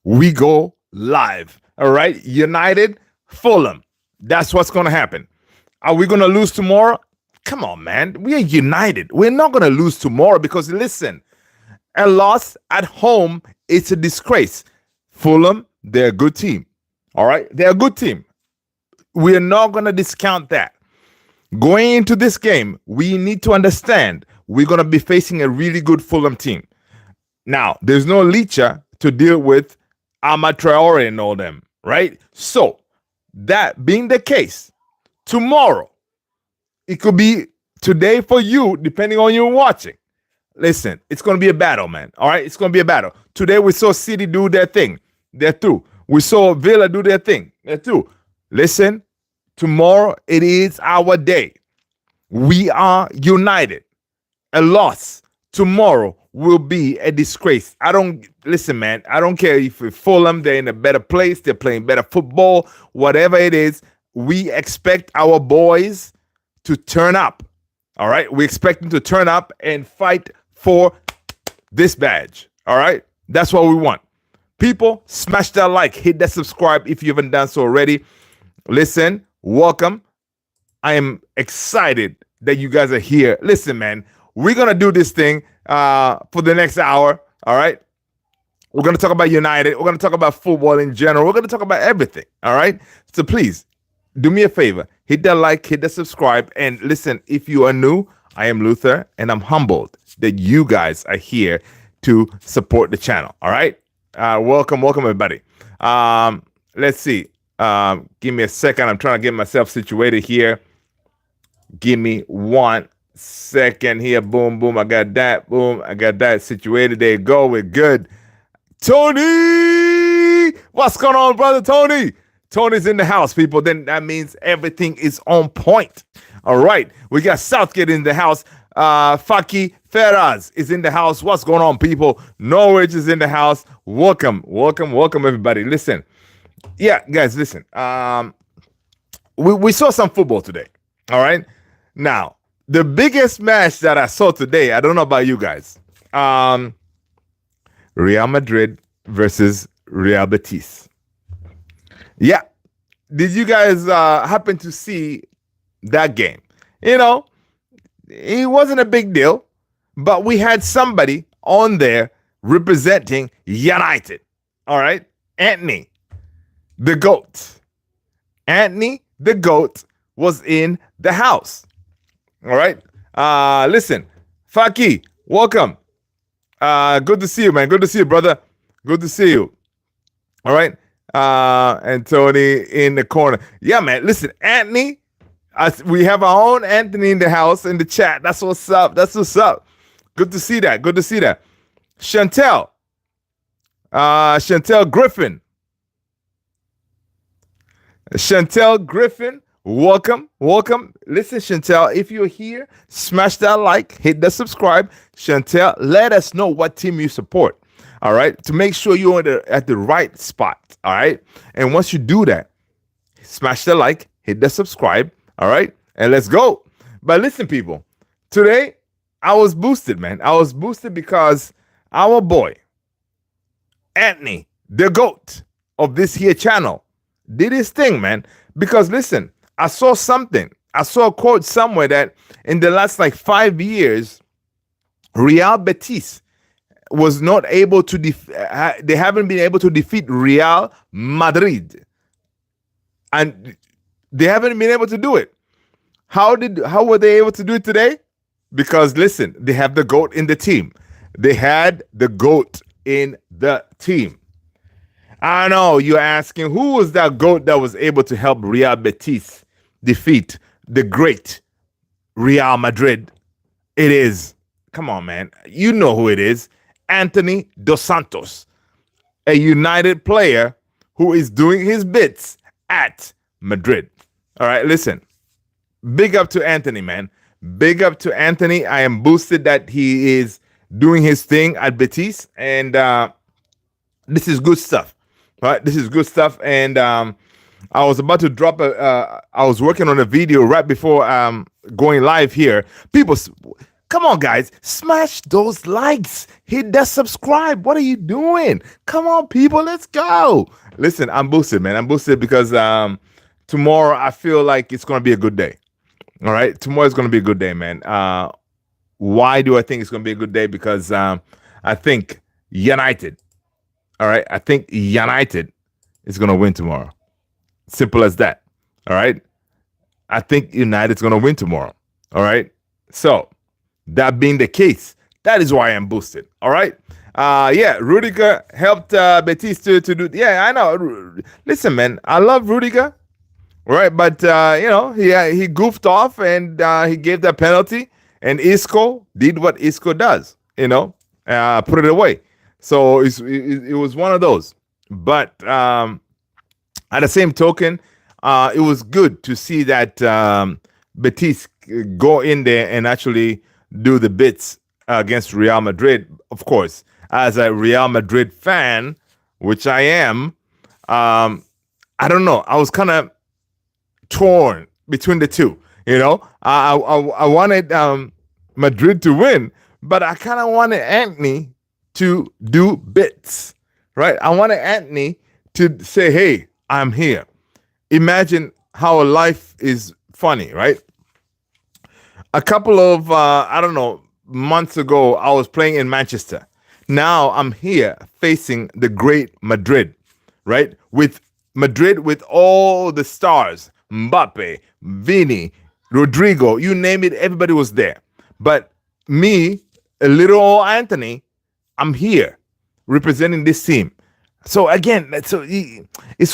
we go live. All right. United, Fulham. That's what's going to happen. Are we going to lose tomorrow? Come on, man. We are united. We're not going to lose tomorrow because, listen, a loss at home, it's a disgrace. Fulham, they're a good team. All right. They're a good team. We're not going to discount that. Going into this game, we need to understand we're going to be facing a really good Fulham team. Now, there's no Licha to deal with Ahmad Traore and all them, right? So, that being the case, tomorrow, it could be today for you, depending on you watching. Listen, it's going to be a battle, man. All right? It's going to be a battle. Today, we saw City do their thing. They're through. We saw Villa do their thing. They're through. Listen, tomorrow, it is our day. We are united. A loss tomorrow will be a disgrace. Listen, man, I don't care if we Fulham, they're in a better place, they're playing better football, whatever it is, we expect our boys to turn up. All right? We expect them to turn up and fight for this badge. All right? That's what we want. People, smash that like, hit that subscribe if you haven't done so already. Listen, welcome. I am excited that you guys are here. Listen, man, we're going to do this thing for the next hour. All right? We're going to talk about United. We're going to talk about football in general. We're going to talk about everything. All right? So please, do me a favor. Hit that like, hit that subscribe. And listen, if you are new, I am Luther, and I'm humbled that you guys are here to support the channel. All right? Welcome, everybody. Let's see. Give me a second. I'm trying to get myself situated here. Give me 1 second here. Boom, boom. I got that. Boom. I got that situated. There you go. We're good. Tony! What's going on, brother Tony? Tony's in the house, people. Then that means everything is on point. All right. We got Southgate in the house. Faki Ferraz is in the house. What's going on, people? Norwich is in the house. Welcome, everybody. Listen. Yeah, guys, listen. We saw some football today. All right. Now, the biggest match that I saw today, I don't know about you guys. Real Madrid versus Real Betis. Yeah. Did you guys happen to see that game? You know, it wasn't a big deal, but we had somebody on there representing United. All right. Antony, the GOAT. Antony, the GOAT, was in the house. All right. Listen, Faki, welcome. Good to see you, man. Good to see you, brother. Good to see you. All right. Antony in the corner. Yeah, man. Listen, Antony, we have our own Antony in the house, in the chat. That's what's up. That's what's up. Good to see that. Good to see that. Chantel Griffin. Chantel Griffin, welcome. Listen, Chantel, if you're here, smash that like, hit the subscribe. Chantel, let us know what team you support. All right, to make sure you're at the right spot. All right, and once you do that, smash the like, hit the subscribe. All right, and let's go. But listen, people, today I was boosted, man. I was boosted because our boy Antony, the GOAT of this here channel, did his thing, man. Because listen, I saw something. I saw a quote somewhere that in the last 5 years, Real Betis was not able to they haven't been able to defeat Real Madrid. And they haven't been able to do it. How were they able to do it today? Because listen, they have the GOAT in the team. They had the GOAT in the team. I know you're asking, who was that GOAT that was able to help Real Betis defeat the great Real Madrid? It is, come on, man. You know who it is. Antony Dos Santos, a United player who is doing his bits at Madrid. All right, listen. Big up to Antony, man. Big up to Antony. I am boosted that he is doing his thing at Betis. And this is good stuff. All right, this is good stuff. And I was about to drop I was working on a video right before going live here. People, Come on, guys, smash those likes. Hit that subscribe. What are you doing? Come on, people, let's go. Listen, I'm boosted, man. I'm boosted because tomorrow I feel like it's going to be a good day. All right, tomorrow is going to be a good day, man. Why do I think it's going to be a good day? Because I think United. All right, I think United is going to win tomorrow. Simple as that. All right, I think United's going to win tomorrow. All right, so that being the case, that is why I'm boosted. All right. Yeah, Rudiger helped Betis to do. Yeah, I know. Listen, man, I love Rudiger. Right, but he goofed off and he gave that penalty, and Isco did what Isco does, put it away. So it was one of those. But at the same token, it was good to see that Betis go in there and actually do the bits against Real Madrid. Of course, as a Real Madrid fan, which I am, I don't know. I was kind of torn between the two. I wanted Madrid to win, but I kind of wanted Antony to do bits, right? I wanted Antony to say, hey, I'm here. Imagine how life is funny, right? A couple of months ago, I was playing in Manchester. Now I'm here facing the great Madrid, right? With Madrid, with all the stars, Mbappe, Vini, Rodrigo, you name it, everybody was there. But me, a little old Antony, I'm here representing this team. So again, it's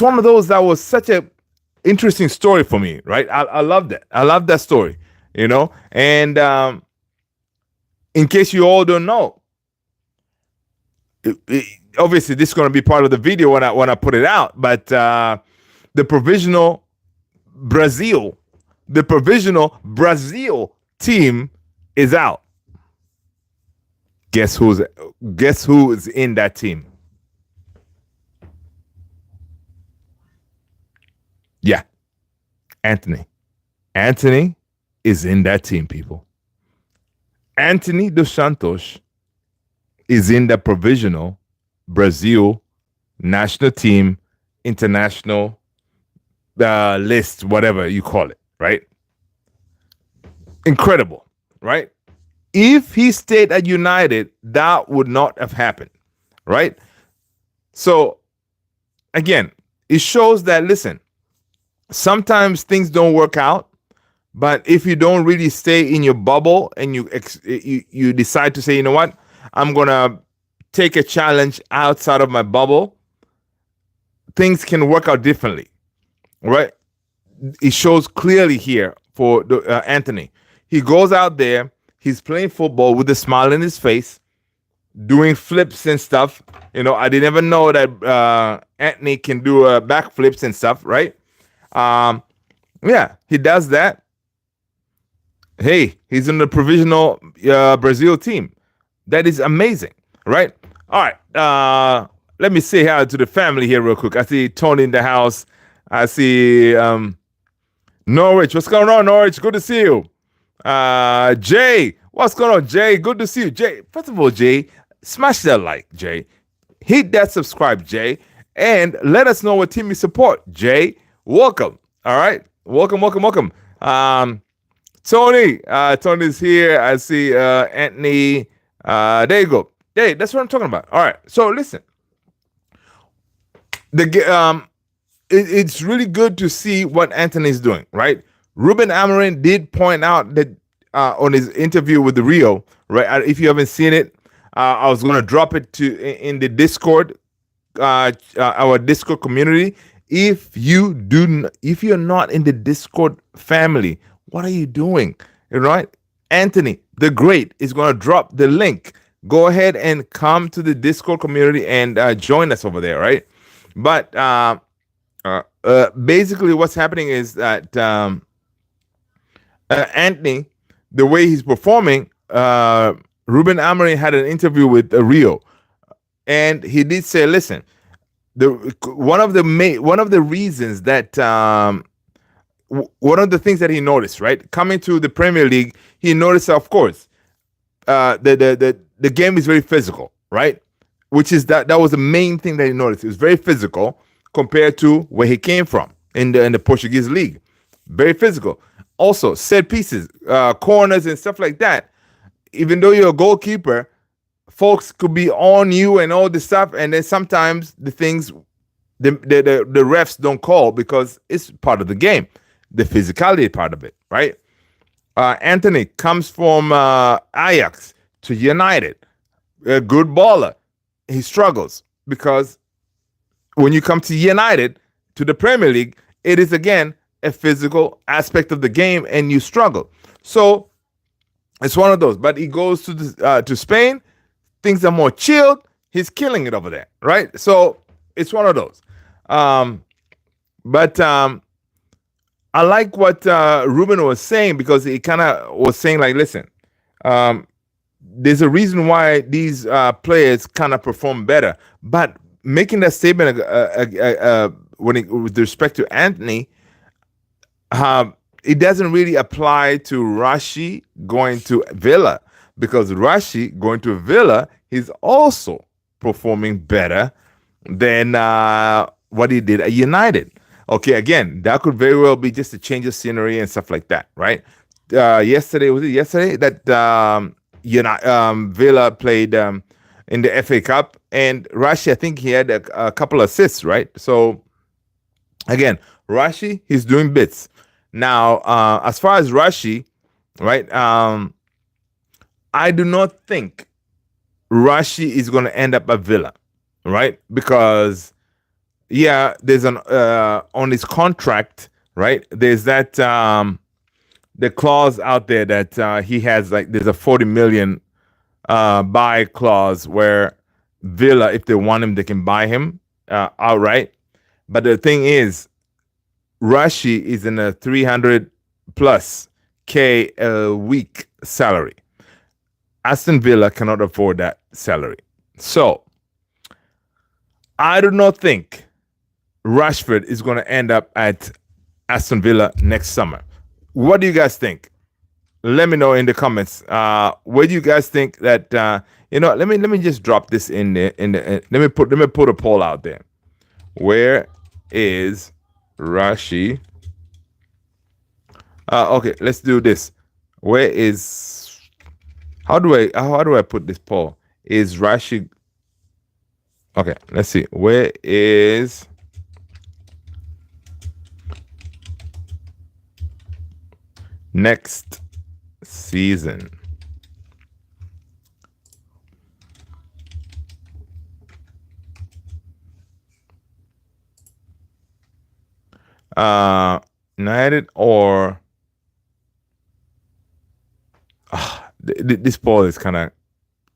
one of those that was such a interesting story for me, right? I love that. I love that story, And in case you all don't know, obviously this is going to be part of the video when I put it out, but the provisional Brazil team is out. Guess who is in that team? Yeah, Antony. Antony is in that team, people. Antony dos Santos is in the provisional Brazil national team international list, whatever you call it, right? Incredible, right? If he stayed at United, that would not have happened, right? So, again, it shows that, listen, sometimes things don't work out, but if you don't really stay in your bubble and you decide to say, you know what, I'm going to take a challenge outside of my bubble, things can work out differently. Right, it shows clearly here for Antony. He goes out there, he's playing football with a smile on his face, doing flips and stuff. I didn't even know that Antony can do backflips and stuff, right? Yeah, he does that. Hey, he's in the provisional Brazil team. That is amazing, right? All right, let me say hi to the family here real quick. I see Tony in the house. I see Norwich. What's going on, Norwich? Good to see you. Jay, what's going on, Jay? Good to see you. Jay, first of all, Jay, smash that like, Jay. Hit that subscribe, Jay. And let us know what team you support, Jay. Welcome. All right. Welcome. Tony. Tony's here. I see Antony. There you go. Hey, that's what I'm talking about. All right. So listen. It's really good to see what Antony is doing, right? Ruben Amorim did point out that on his interview with the Rio, right? If you haven't seen it, I was going to drop it in the Discord, our Discord community. If you're not in the Discord family, what are you doing? Right? Antony, the Great, is going to drop the link. Go ahead and come to the Discord community and join us over there, right? But basically what's happening is that Antony, the way he's performing, Ruben Amorim had an interview with Rio, and he did say, listen, one of the reasons that one of the things that he noticed, right, coming to the Premier League, he noticed, of course, the game is very physical, right? Which is that was the main thing that you noticed. It was very physical compared to where he came from in the Portuguese league. Very physical. Also, set pieces, corners, and stuff like that. Even though you're a goalkeeper, folks could be on you and all this stuff, and then sometimes the things the refs don't call because it's part of the game, the physicality part of it, right? Antony comes from Ajax to United, a good baller. He struggles because when you come to United, to the Premier League, it is again a physical aspect of the game, and you struggle. So it's one of those. But he goes to Spain, things are more chilled. He's killing it over there, right? So it's one of those. But I like what Ruben was saying, because he kind of was saying, like, listen, there's a reason why these players kind of perform better. But making that statement with respect to Antony, it doesn't really apply to Rashi going to Villa, because Rashi going to Villa, he's also performing better than what he did at United. Okay, again, that could very well be just a change of scenery and stuff like that, right? Yesterday that Villa played in the FA Cup, and Rashi, I think he had a couple assists, right? So again, Rashi, he's doing bits. Now, as far as Rashi, right, I do not think Rashi is going to end up at Villa, right? Because, yeah, there's an on his contract, right? There's that the clause out there that he has, like, there's a 40 million buy clause where Villa, if they want him, they can buy him outright. But the thing is, Rashi is in a 300 plus K a week salary. Aston Villa cannot afford that salary. So I do not think Rashford is going to end up at Aston Villa next summer. What do you guys think? Let me know in the comments. Where do you guys think that? Let me just drop this in there. Let me put a poll out there. Where is Rashi? Okay, let's do this. Where is? How do I put this poll? Is Rashi? Okay, let's see. Where is? Next season. United or this poll is kind of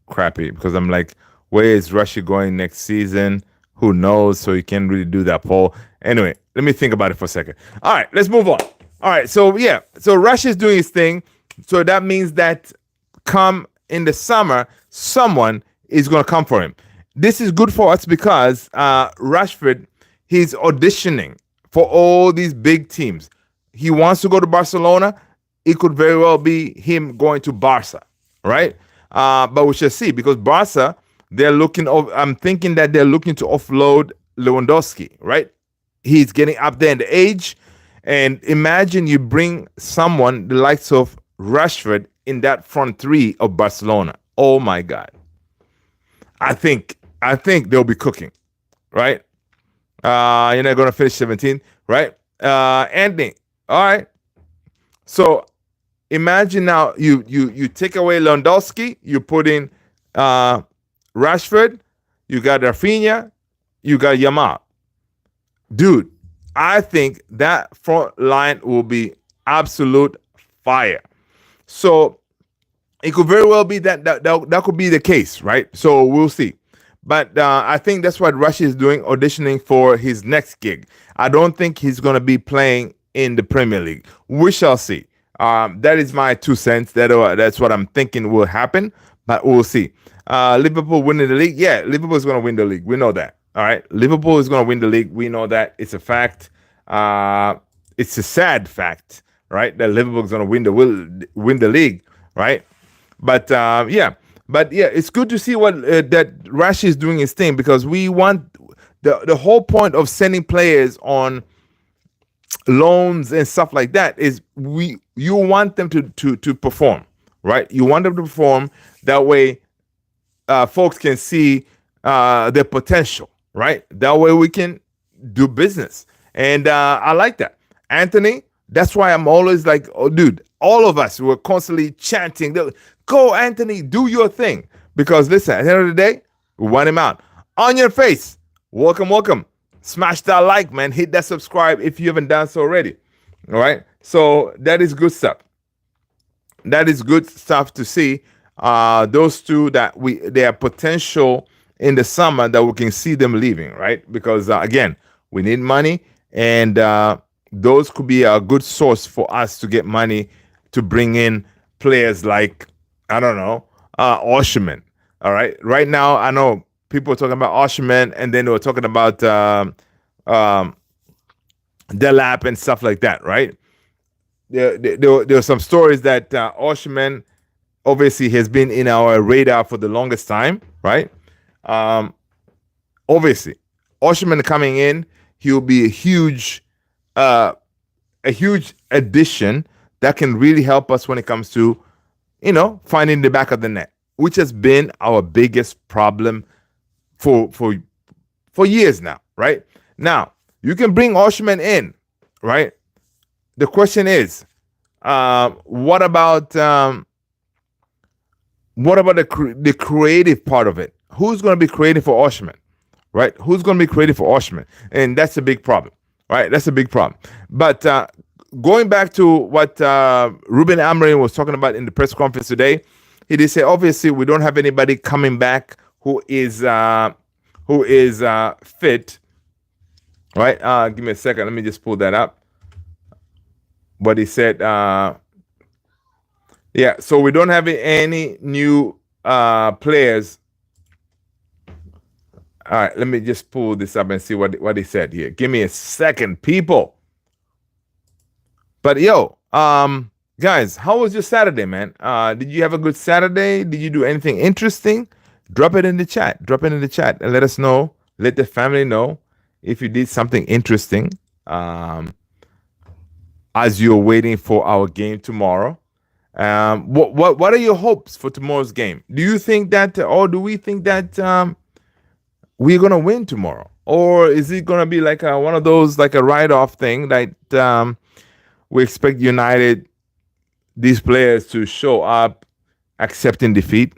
crappy, because I'm like, where is Russia going next season? Who knows? So you can't really do that poll. Anyway, let me think about it for a second. All right, let's move on. All right, so yeah, so Russia's doing his thing. So that means that come in the summer, someone is going to come for him. This is good for us because Rashford, he's auditioning for all these big teams. He wants to go to Barcelona. It could very well be him going to Barca, right? But we shall see, because Barca, I'm thinking that they're looking to offload Lewandowski, right? He's getting up there in the age. And imagine you bring someone the likes of Rashford in that front three of Barcelona. Oh my God. I think they'll be cooking, right? You're not going to finish 17th, right? Antony. All right. So imagine now you take away Lewandowski, you put in Rashford, you got Rafinha, you got Yamal. Dude, I think that front line will be absolute fire. So it could very well be that could be the case, right? So we'll see. But I think that's what Russia is doing, auditioning for his next gig. I don't think he's going to be playing in the Premier League. We shall see. That is my 2 cents. That's what I'm thinking will happen, but we'll see. Liverpool winning the league. Yeah, Liverpool is going to win the league. We know that. All right. Liverpool is going to win the league. We know that. It's a fact. It's a sad fact, right? That Liverpool is going to win the league, right? But yeah, it's good to see what that Rashi is doing his thing, because we want the whole point of sending players on loans and stuff like that is you want them to perform, right? You want them to perform, that way folks can see their potential, right? That way we can do business. And I like that. Antony, that's why I'm always like, oh, dude, all of us were constantly chanting, go, Antony, do your thing. Because listen, at the end of the day, we want him out. On your face, welcome. Smash that like, man. Hit that subscribe if you haven't done so already. All right. So that is good stuff. That is good stuff to see. Those two that they have potential in the summer that we can see them leaving, right? Because again, we need money, and those could be a good source for us to get money to bring in players like, I don't know, Osherman. All right. Right now, I know people are talking about Osherman, and then they were talking about Delap and stuff like that, right? There were some stories that Osherman obviously has been in our radar for the longest time, right? Obviously, Osherman coming in, he'll be a huge addition that can really help us when it comes to, finding the back of the net, which has been our biggest problem for years now, right? Now, you can bring Osherman in, right? The question is, what about the creative part of it? Who's going to be creative for Osherman, right? Who's going to be creative for Osherman? And that's a big problem, right? That's a big problem. But going back to what Ruben Amorim was talking about in the press conference today, he did say, obviously, we don't have anybody coming back who is fit, right? Give me a second. Let me just pull that up. What he said, so we don't have any new players. All right, let me just pull this up and see what he said here. Give me a second, people. But guys, how was your Saturday, man? Did you have a good Saturday? Did you do anything interesting? Drop it in the chat. And let us know. Let the family know if you did something interesting. As you're waiting for our game tomorrow. What are your hopes for tomorrow's game? Do you think that, or do we think that we're gonna win tomorrow, or is it gonna be like one of those, like a write-off thing that we expect United, these players, to show up accepting defeat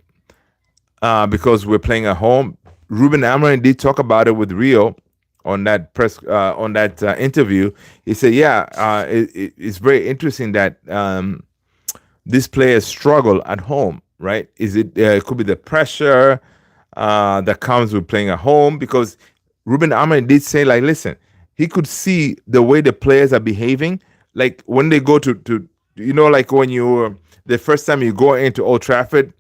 because we're playing at home? Ruben Amorim did talk about it with Rio on that interview. He said, it's very interesting that these players struggle at home, right? It could be the pressure that comes with playing at home, because Ruben Amorim did say, like, listen, he could see the way the players are behaving, like when they go to like when the first time you go into Old Trafford,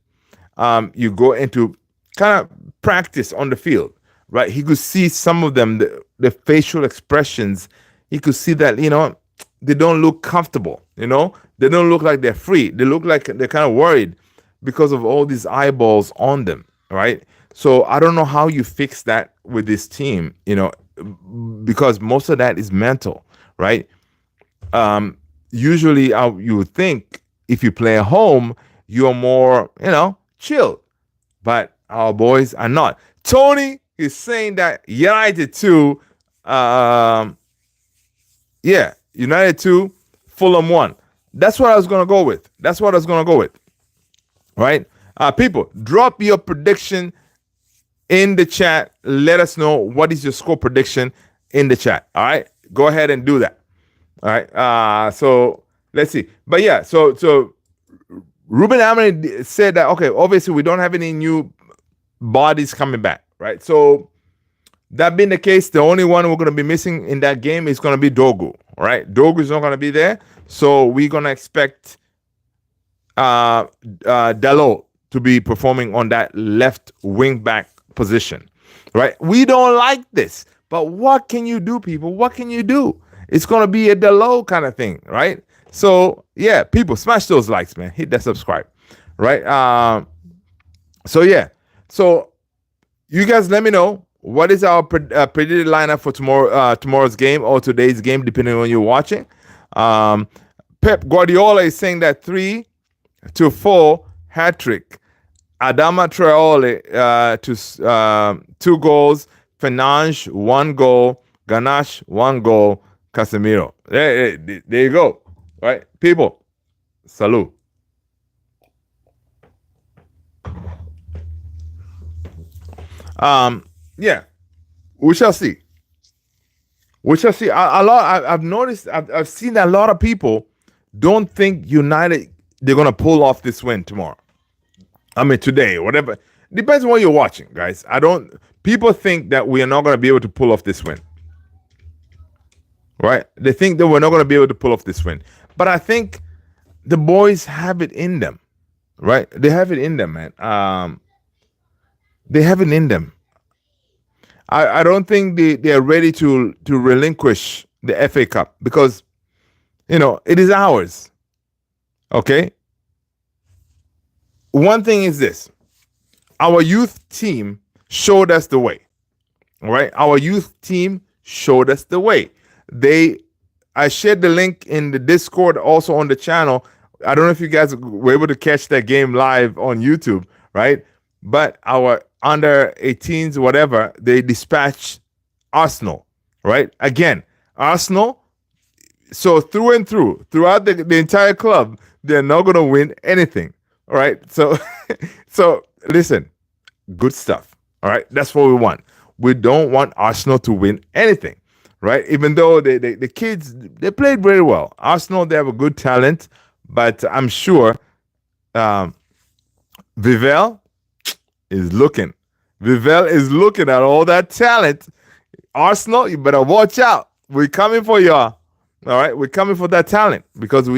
you go into kind of practice on the field, right? He could see some of them, the facial expressions. He could see that, they don't look comfortable, they don't look like they're free. They look like they're kind of worried because of all these eyeballs on them, right? So I don't know how you fix that with this team, because most of that is mental, right? Usually you would think if you play at home, you're more, chill, but our boys are not. Tony is saying that United 2, United 2, Fulham 1. That's what I was going to go with. Right? People, drop your prediction in the chat. Let us know what is your score prediction in the chat. All right? Go ahead and do that. All right? So let's see. But yeah, so Ruben Amorim said that, okay, obviously we don't have any new bodies coming back, right? So that being the case, the only one we're going to be missing in that game is going to be Dogu, right? Dogu is not going to be there. So we're going to expect Dalot to be performing on that left wing back position, right? We don't like this, but what can you do, people? What can you do? It's going to be a Dalot kind of thing, right? So yeah, people, smash those likes, man. Hit that subscribe, right? So yeah, so you guys let me know what is our predicted lineup for tomorrow's game or today's game, depending on you're watching. Pep Guardiola is saying that 3-4 hat trick. Adama Traore to 2 goals. Fernandes 1 goal. Ganache 1 goal. Casemiro. There you go. Right, people. Salute. Yeah, we shall see. We shall see. I've noticed. I've seen a lot of people don't think United they're gonna pull off this win tomorrow. I mean today, whatever. Depends on what you're watching, guys. People think that we are not gonna be able to pull off this win. Right? They think that we're not gonna be able to pull off this win. But I think the boys have it in them. Right? They have it in them, man. They have it in them. I don't think they are ready to relinquish the FA Cup because, it is ours. Okay? One thing is this. Our youth team showed us the way. All right? Our youth team showed us the way. I shared the link in the Discord, also on the channel. I don't know if you guys were able to catch that game live on YouTube, right? But our under 18s, whatever, they dispatched Arsenal, right? Again, Arsenal, so through and through, throughout the entire club, they're not going to win anything, all right? So, so listen, good stuff, all right? That's what we want. We don't want Arsenal to win anything, right? Even though the kids, they played very well. Arsenal, they have a good talent, but I'm sure Vivell is looking. Vivell is looking at all that talent. Arsenal, you better watch out. We're coming for y'all. All right, we're coming for that talent because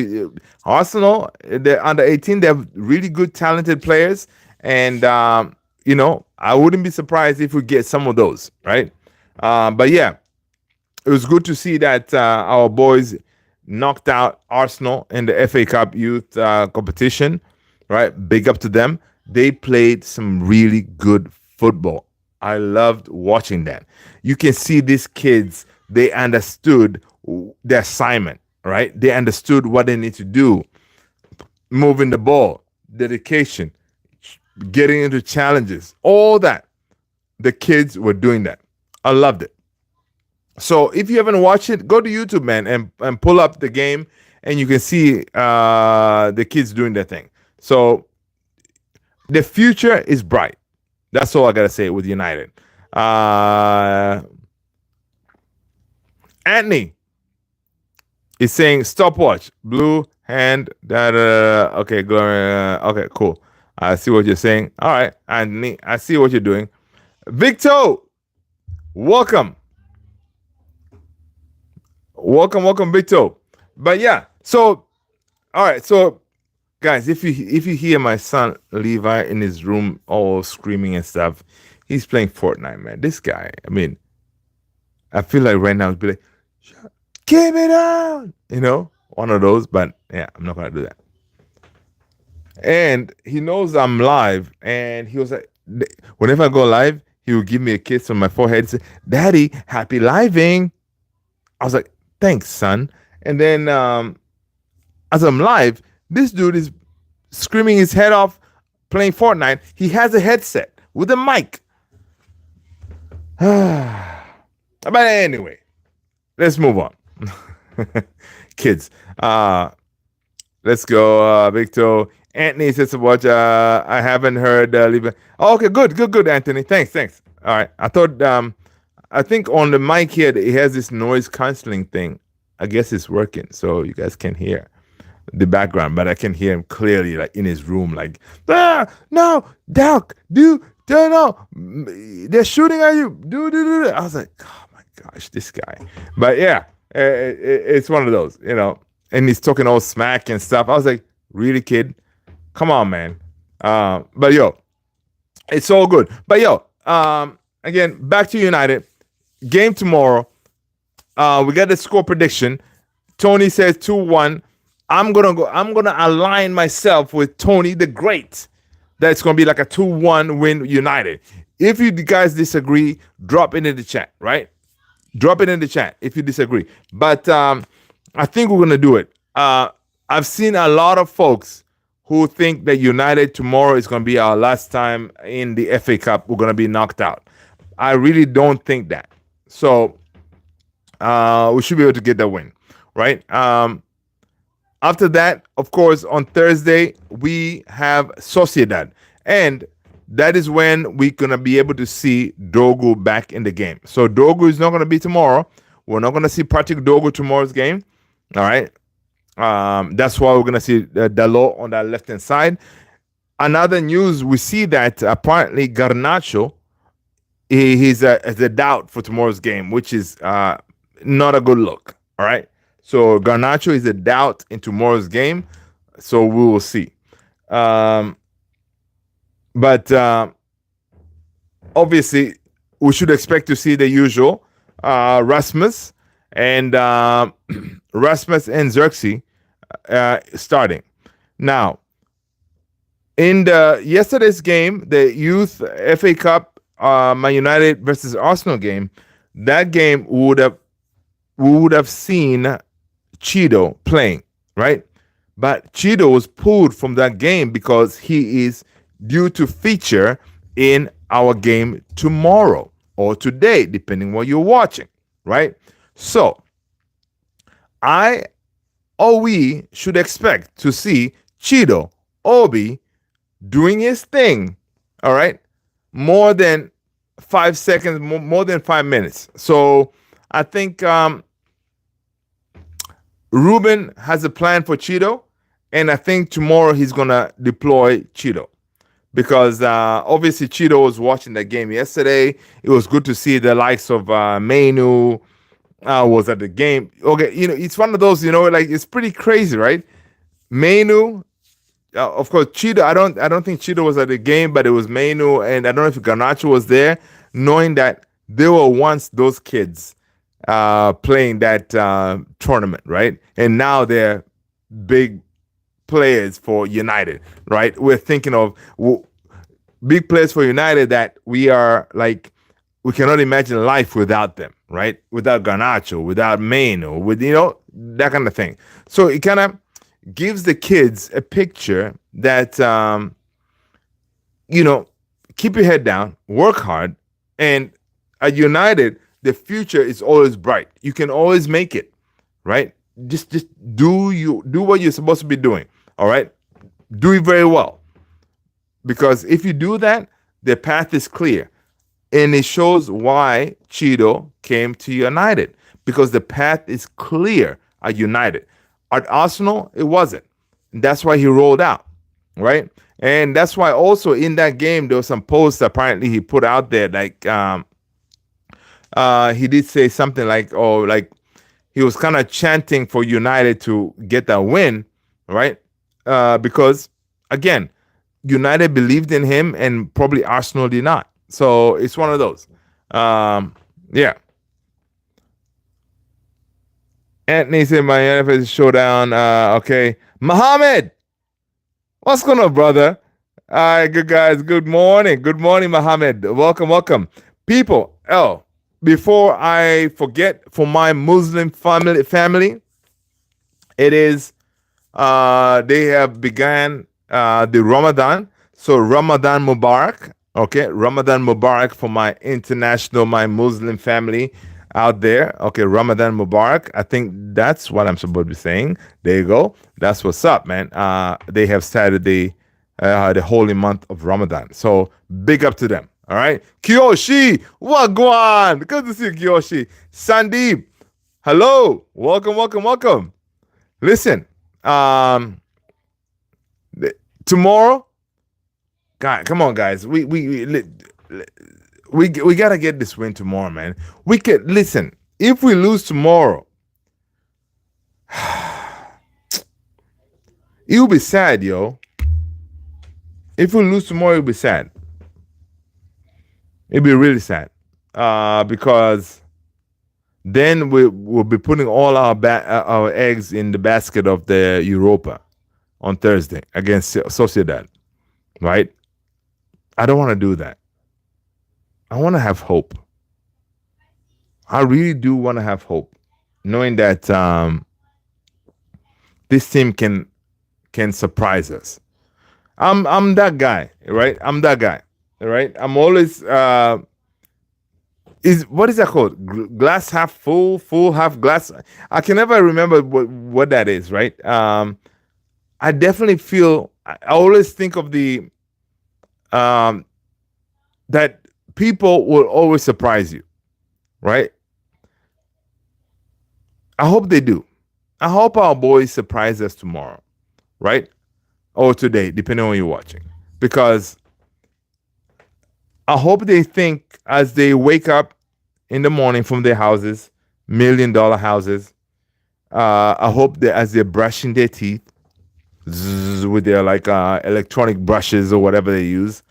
Arsenal, they're under 18. They have really good, talented players, and I wouldn't be surprised if we get some of those, right? But yeah, it was good to see that our boys knocked out Arsenal in the FA Cup youth competition, right? Big up to them. They played some really good football. I loved watching that. You can see these kids, they understood the assignment, right? They understood what they need to do. Moving the ball, dedication, getting into challenges, all that. The kids were doing that. I loved it. So if you haven't watched it, go to YouTube, man, and pull up the game, and you can see the kids doing their thing. So the future is bright. That's all I gotta say with United. Antony is saying stopwatch, blue hand. Okay, okay, cool. I see what you're saying. All right, Antony, I see what you're doing. Victor, welcome, Victor. But yeah, so all right, so guys, if you hear my son Levi in his room all screaming and stuff, he's playing Fortnite, man. This guy, I mean, I feel like right now he'd be like, keep it down, one of those. But yeah, I'm not gonna do that. And he knows I'm live, and he was like, whenever I go live, he will give me a kiss on my forehead and say, "Daddy, happy living." I was like, "Thanks, son." And then as I'm live, this dude is screaming his head off playing Fortnite. He has a headset with a mic. But anyway, let's move on. Kids, let's go, Victor. Antony says to watch. I haven't heard. Oh, okay, good, Antony. Thanks. All right, I think on the mic here, it has this noise canceling thing. I guess it's working, so you guys can hear the background, but I can hear him clearly, like in his room, like, no, Doc, no, they're shooting at you, do. I was like, oh my gosh, this guy. But yeah, it's one of those, and he's talking all smack and stuff. I was like, really, kid? Come on, man. But yo, it's all good. But yo, again, back to United. Game tomorrow. We got the score prediction. Tony says 2-1. I'm gonna align myself with Tony the Great. That's gonna be like a 2-1 win United. If you guys disagree, drop it in the chat, right? Drop it in the chat if you disagree. But I think we're gonna do it. I've seen a lot of folks who think that United tomorrow is gonna be our last time in the FA Cup. We're gonna be knocked out. I really don't think that. So we should be able to get that win, right? After that, of course, on Thursday, we have Sociedad. And that is when we're going to be able to see Dogu back in the game. So Dogu is not going to be tomorrow. We're not going to see Patrick Dogu tomorrow's game. All right. That's why we're going to see Dalot on that left-hand side. Another news, we see that apparently Garnacho, he's a doubt for tomorrow's game, which is not a good look. All right. So Garnacho is a doubt in tomorrow's game. So we will see. But obviously, we should expect to see the usual Rasmus and Xerxes starting. Now, in the yesterday's game, the Youth FA Cup Man United versus Arsenal game, that game we would have seen Cheeto playing, right? But Cheeto was pulled from that game because he is due to feature in our game tomorrow or today, depending what you're watching, right? So we should expect to see Cheeto Obi doing his thing, all right, more than 5 seconds, more than 5 minutes. So I think Ruben has a plan for Cheeto, and I think tomorrow he's going to deploy Cheeto because obviously Cheeto was watching that game yesterday. It was good to see the likes of Mainu was at the game. Okay, it's one of those, like it's pretty crazy, right? Mainu, of course, Cheeto, I don't think Cheeto was at the game, but it was Mainu, and I don't know if Garnacho was there, knowing that they were once those kids playing that tournament, right? And now they're big players for United, right? We're thinking of big players for United that we cannot imagine life without them, right? Without Garnacho, without Maino, with that kind of thing. So it kind of gives the kids a picture that keep your head down, work hard, and at United, the future is always bright. You can always make it, right? Just do what you're supposed to be doing, all right? Do it very well. Because if you do that, the path is clear. And it shows why Cheeto came to United. Because the path is clear at United. At Arsenal, it wasn't. And that's why he rolled out, right? And that's why also in that game, there was some posts apparently he put out there like he did say something like he was kind of chanting for United to get that win, right? Because again, United believed in him and probably Arsenal did not. So it's one of those. Yeah. Antony said my NFL Showdown. Okay. Mohammed, what's going on, brother? All right, good guys. Good morning. Good morning, Mohammed. Welcome. People, before I forget, for my Muslim family, it is they have began the Ramadan. So Ramadan Mubarak. Okay, Ramadan Mubarak for my Muslim family out there. Okay, Ramadan Mubarak. I think that's what I'm supposed to be saying. There you go. That's what's up, man. They have started the holy month of Ramadan. So big up to them. All right. Kiyoshi, wagwan. Good to see you, Kiyoshi. Sandeep, hello. Welcome. Listen, tomorrow, God, come on, guys. We gotta get this win tomorrow, man. We can listen. If we lose tomorrow, it will be sad, yo. If we lose tomorrow, it'll be sad. It'll be really sad. Because Then we'll be putting all our eggs in the basket of the Europa on Thursday against Sociedad, right? I don't want to do that. I want to have hope. I really do want to have hope, knowing that this team can surprise us. I'm that guy, right? I'm that guy, right? I'm always is what is that called? Glass half full, full half glass. I can never remember what that is, right? I definitely feel. I always think of the that people will always surprise you, right? I hope they do. I hope our boys surprise us tomorrow, right? Or today, depending on when you're watching. Because I hope they think as they wake up in the morning from their houses, $1 million houses. I hope that as they're brushing their teeth with their like electronic brushes or whatever they use,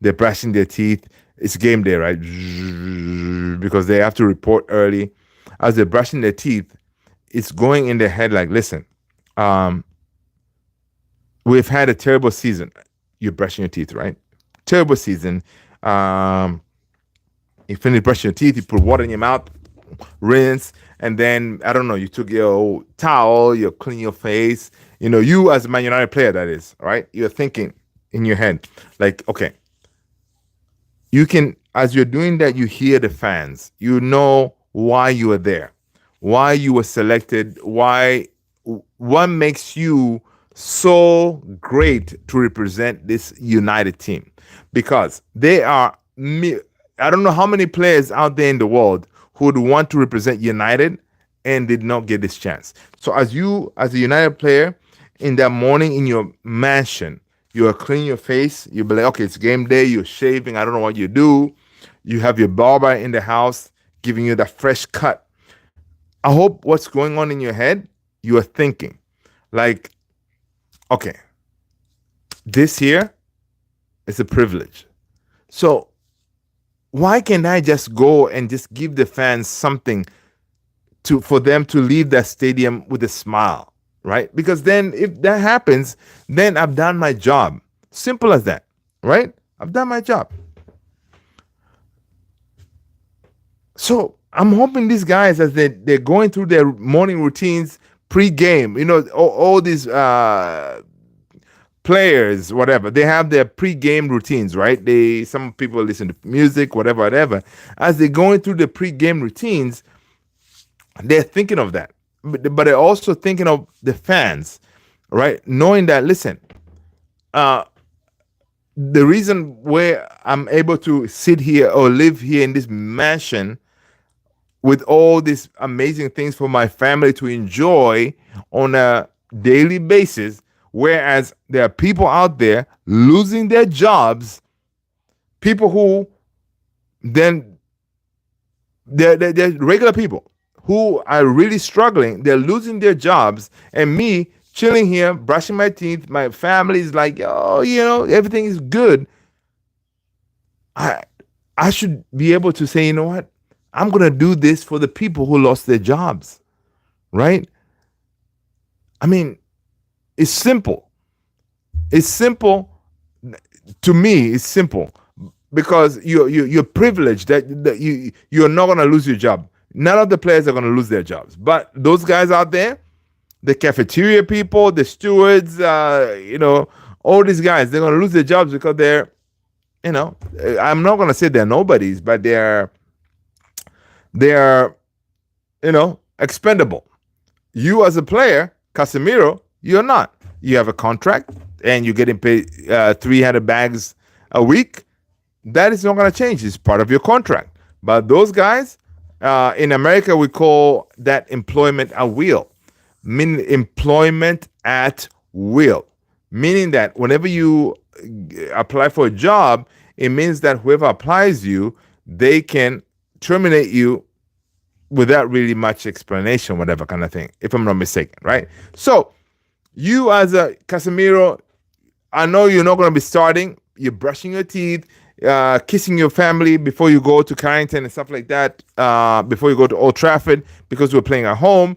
they're brushing their teeth. It's game day, right? Because they have to report early. As they're brushing their teeth, it's going in their head like, listen, we've had a terrible season. You're brushing your teeth, right? Terrible season. You finish brushing your teeth, you put water in your mouth, rinse, and then, I don't know, you took your towel, you clean your face. You as a Man United player, that is, right? You're thinking in your head, like, okay, you can, as you're doing that, you hear the fans. You know why you are there, why you were selected, what makes you so great to represent this United team. Because they are, I don't know how many players out there in the world who would want to represent United and did not get this chance. So as a United player, in that morning in your mansion, you're cleaning your face. You'll be like, okay, it's game day. You're shaving. I don't know what you do. You have your barber in the house giving you that fresh cut. I hope what's going on in your head, you are thinking like, okay, this here is a privilege. So why can't I just go and just give the fans something for them to leave that stadium with a smile, right? Because then if that happens, then I've done my job. Simple as that, right? I've done my job. So I'm hoping these guys, as they're going through their morning routines pre-game, all these players, whatever, they have their pre-game routines, right? Some people listen to music, whatever. As they're going through the pre-game routines, they're thinking of that, but they're also thinking of the fans, right? Knowing that, listen, the reason where I'm able to sit here or live here in this mansion with all these amazing things for my family to enjoy on a daily basis, whereas there are people out there losing their jobs, people who then they're regular people who are really struggling, they're losing their jobs, and me chilling here, brushing my teeth, my family is like, oh, everything is good. I should be able to say, you know what? I'm going to do this for the people who lost their jobs, right? I mean, it's simple. It's simple. To me, it's simple because you're privileged that you're not going to lose your job. None of the players are going to lose their jobs. But those guys out there, the cafeteria people, the stewards, all these guys, they're going to lose their jobs because they're, I'm not going to say they're nobodies, but they're expendable. You as a player, Casemiro, you're not. You have a contract and you're getting paid 300 bags a week. That is not going to change. It's part of your contract. But those guys, in America, we call that employment at will. Meaning employment at will. Meaning that whenever you apply for a job, it means that whoever applies you, they can terminate you without really much explanation, whatever kind of thing, if I'm not mistaken, right? So you as a Casemiro, I know you're not going to be starting. You're brushing your teeth. kissing your family before you go to Carrington and stuff like that, before you go to Old Trafford because we're playing at home.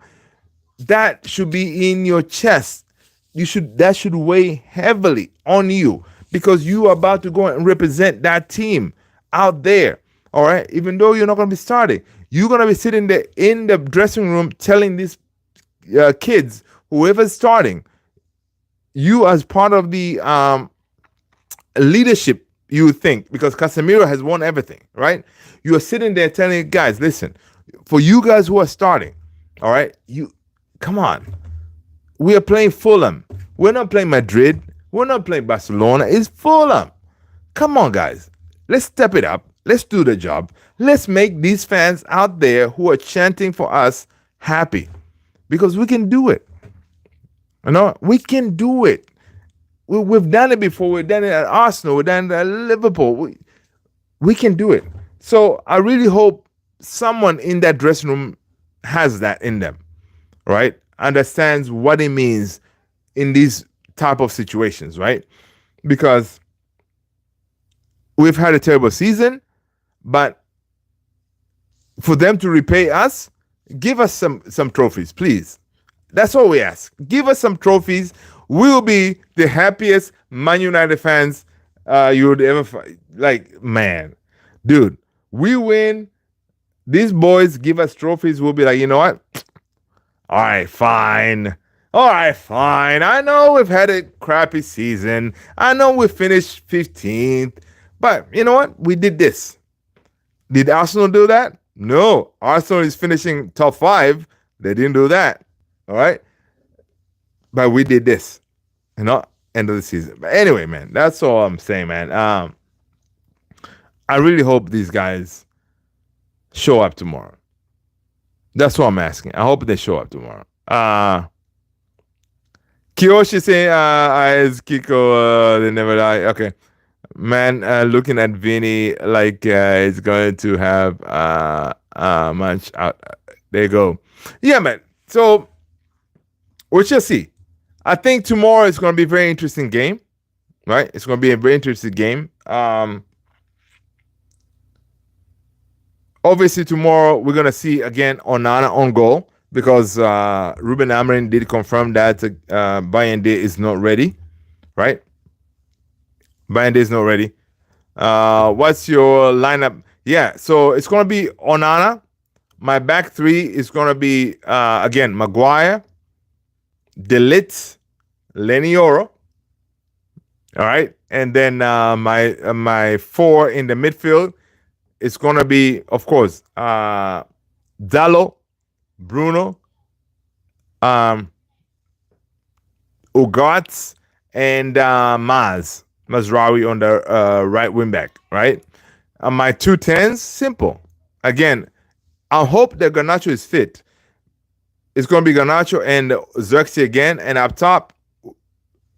That should be in your chest. That should weigh heavily on you because you are about to go and represent that team out there. All right. Even though you're not going to be starting, you're going to be sitting there in the dressing room telling these kids, whoever's starting, you as part of the leadership, you think, because Casemiro has won everything, right? You are sitting there telling guys, listen, for you guys who are starting, all right, come on. We are playing Fulham. We're not playing Madrid. We're not playing Barcelona. It's Fulham. Come on, guys. Let's step it up. Let's do the job. Let's make these fans out there who are chanting for us happy because we can do it. You know, we can do it. We've done it before. We've done it at Arsenal. We've done it at Liverpool. We can do it. So I really hope someone in that dressing room has that in them, right? Understands what it means in these type of situations, right? Because we've had a terrible season, but for them to repay us, give us some trophies, please. That's all we ask. Give us some trophies. We'll be the happiest Man United fans you would ever find. Like, man, dude, we win. These boys give us trophies. We'll be like, you know what? All right, fine. All right, fine. I know we've had a crappy season. I know we finished 15th. But you know what? We did this. Did Arsenal do that? No. Arsenal is finishing top 5. They didn't do that. All right? But we did this. You know, end of the season. But anyway, man, that's all I'm saying, man. I really hope these guys show up tomorrow. That's what I'm asking. I hope they show up tomorrow. Kiyoshi saying, as Kiko, they never die. Okay. Man, looking at Vinny like he's going to have much out. There you go. Yeah, man. So, we shall see. I think tomorrow is going to be a very interesting game, right? It's going to be a very interesting game. Obviously, tomorrow we're going to see again Onana on goal because Ruben Amorim did confirm that Bayern is not ready, right? Bayern is not ready. What's your lineup? Yeah, so it's going to be Onana. My back three is going to be, again, Maguire, De Ligt, Lenioro. All right. And then my 4 in the midfield is going to be, of course, Dallo, Bruno, Ugarte, and Mazraoui on the right wing back, right? My 2 10s, simple. Again, I hope that Garnacho is fit. It's going to be Garnacho and Xerxes again. And up top,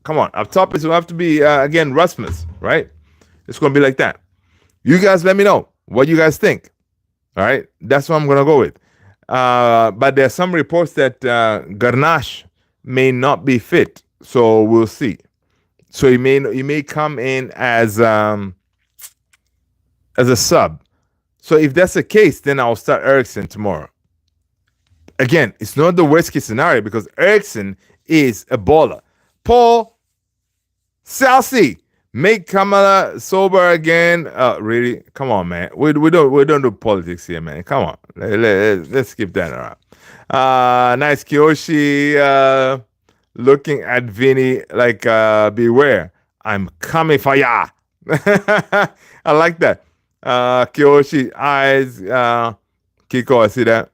come on, up top it's going to have to be, again, Rasmus, right? It's going to be like that. You guys let me know what you guys think. All right? That's what I'm going to go with. But there are some reports that Garnacho may not be fit. So we'll see. So he may come in as a sub. So if that's the case, then I'll start Eriksen tomorrow. Again, it's not the worst case scenario because Eriksen is a baller. Paul Salsi, make Kamala sober again. Really? Come on, man. We don't do politics here, man. Come on. Let's skip that around. Nice Kiyoshi. Looking at Vinny like, beware, I'm coming for ya. I like that. Kiyoshi, eyes, Kiko, I see that.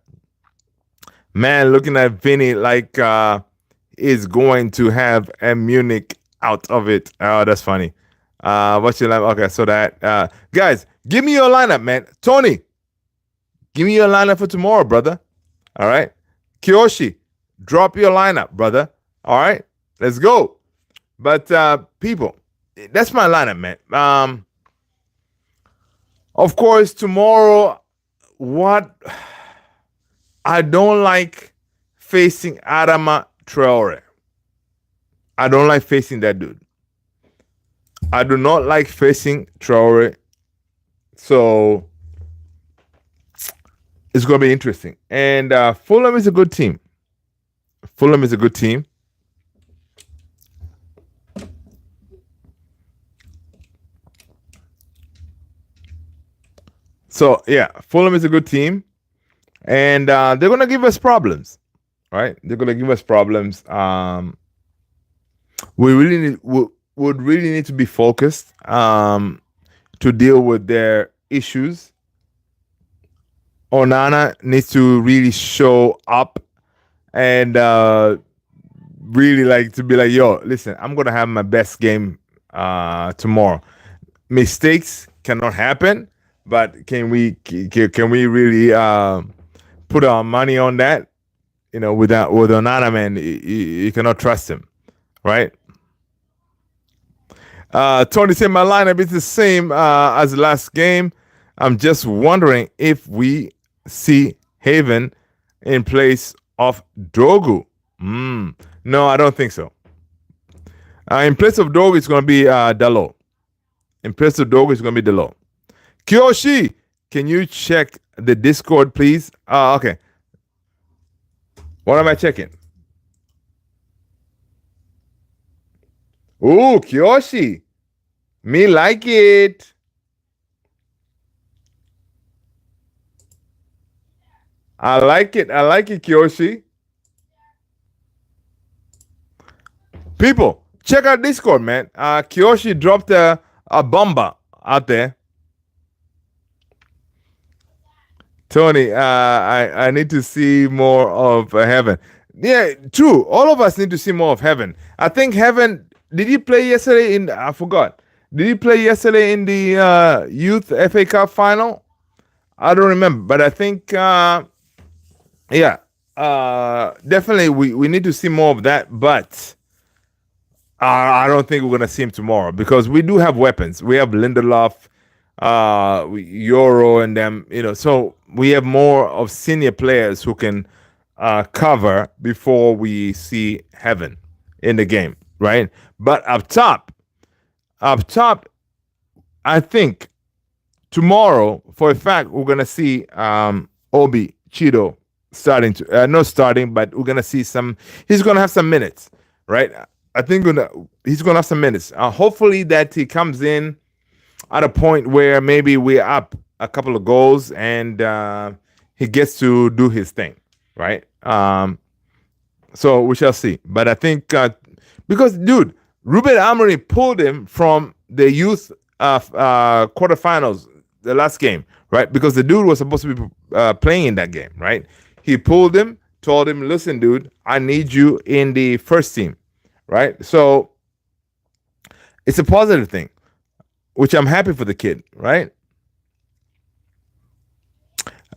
Man, looking at Vinny like is going to have a Munich out of it. Oh, that's funny. What's your lineup? Okay, so that. Guys, give me your lineup, man. Tony, give me your lineup for tomorrow, brother. All right. Kiyoshi, drop your lineup, brother. All right, let's go. But people, that's my lineup, man. Of course, tomorrow, what I don't like facing Adama Traore. I don't like facing that dude. I do not like facing Traore So it's going to be interesting. And Fulham is a good team. Fulham is a good team. So yeah, Fulham is a good team, and they're going to give us problems, right? They're going to give us problems. We would really need to be focused to deal with their issues. Onana needs to really show up and really like to be like, yo, listen, I'm gonna have my best game tomorrow. Mistakes cannot happen, but can we really put our money on that? You know, with Onana, man, you cannot trust him, right? Tony said my lineup is the same as the last game. I'm just wondering if we see Haven in place of Dogu. No, I don't think so. In place of Dogu, it's going to be Dalo. In place of Dogu, it's going to be Dalo. Kyoshi, can you check the Discord, please? Okay. What am I checking? Ooh, Kyoshi. Me like it. I like it. I like it, Kyoshi. People, check out Discord, man. Kyoshi dropped a bomba out there. Tony, I need to see more of heaven. Yeah, true. All of us need to see more of heaven. I think heaven. Did he play yesterday in? I forgot. Did he play yesterday in the Youth FA Cup final? I don't remember, but I think, yeah, definitely we need to see more of that. But I don't think we're gonna see him tomorrow because we do have weapons. We have Lindelof, Euro, and them. You know, so we have more of senior players who can cover before we see heaven in the game, right? But up top, I think tomorrow, for a fact, we're gonna see Obi Chido starting to not starting, but we're gonna see some. He's gonna have some minutes, right? I think he's gonna have some minutes. Hopefully that he comes in at a point where maybe we're up a couple of goals and he gets to do his thing, right? So we shall see. But I think because, dude, Ruben Amorim pulled him from the youth quarterfinals, the last game, right? Because the dude was supposed to be playing in that game, right? He pulled him, told him, listen, dude, I need you in the first team, right? So it's a positive thing, which I'm happy for the kid, right?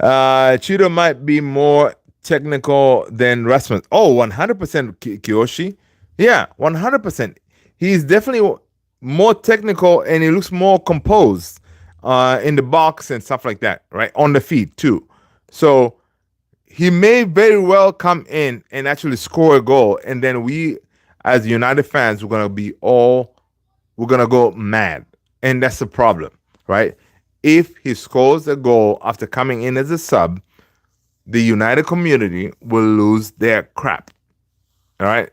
Chido might be more technical than Rasmus. Oh, 100% Kiyoshi. Yeah, 100%. He's definitely more technical and he looks more composed in the box and stuff like that, right? On the feet too. So he may very well come in and actually score a goal, and then we, as United fans, we're gonna go mad, and that's the problem, right? If he scores a goal after coming in as a sub, the United community will lose their crap. All right,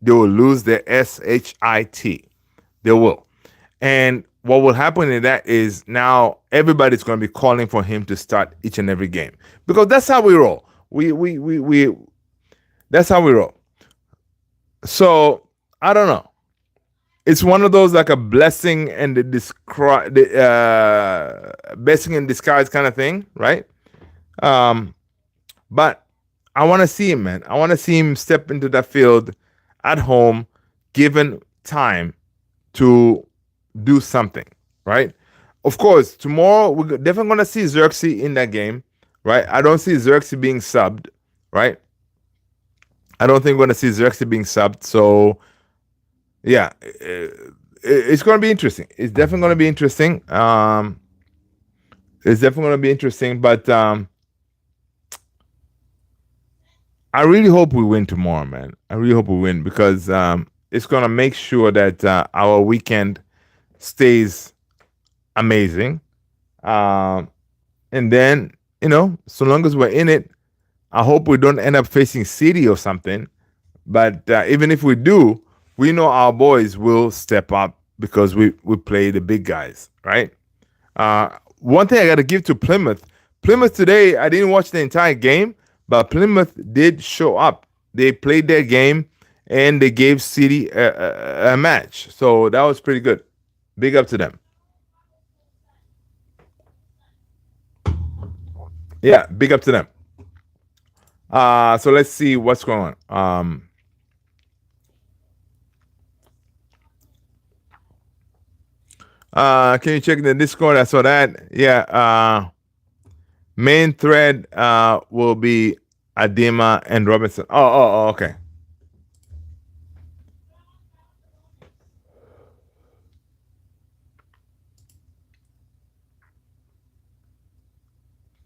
they will lose their shit. They will, and what will happen in that is now everybody's going to be calling for him to start each and every game because that's how we roll. We that's how we roll. So I don't know. It's one of those like a blessing and blessing in disguise kind of thing, right? But I want to see him, man. I want to see him step into that field at home, given time to do something, right? Of course, tomorrow we're definitely going to see Xerxes in that game, right? I don't see Xerxes being subbed, right? I don't think we're going to see Xerxes being subbed. So, yeah, it's going to be interesting. It's definitely going to be interesting. It's definitely going to be interesting. But I really hope we win tomorrow, man. I really hope we win because it's going to make sure that our weekend stays amazing. And then, so long as we're in it, I hope we don't end up facing City or something. But even if we do, we know our boys will step up because we play the big guys, right? One thing I got to give to Plymouth. Plymouth today, I didn't watch the entire game, but Plymouth did show up. They played their game and they gave City a match. So that was pretty good. Big up to them. Yeah, big up to them. So let's see what's going on. Can you check the Discord? I saw that. Yeah. Main thread will be Adema and Robinson. Oh, okay.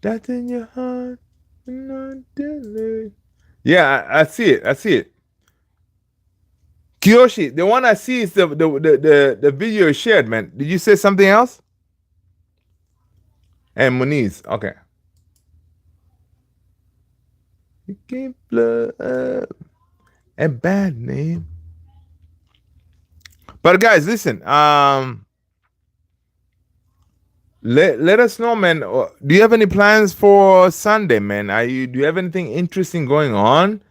That's in your heart. Yeah, I see it. I see it. Kiyoshi, the one I see is the video you shared, man. Did you say something else? And Muniz, okay. You can't blow up a bad name. But guys, listen. Let us know, man. Do you have any plans for Sunday, man? Do you have anything interesting going on?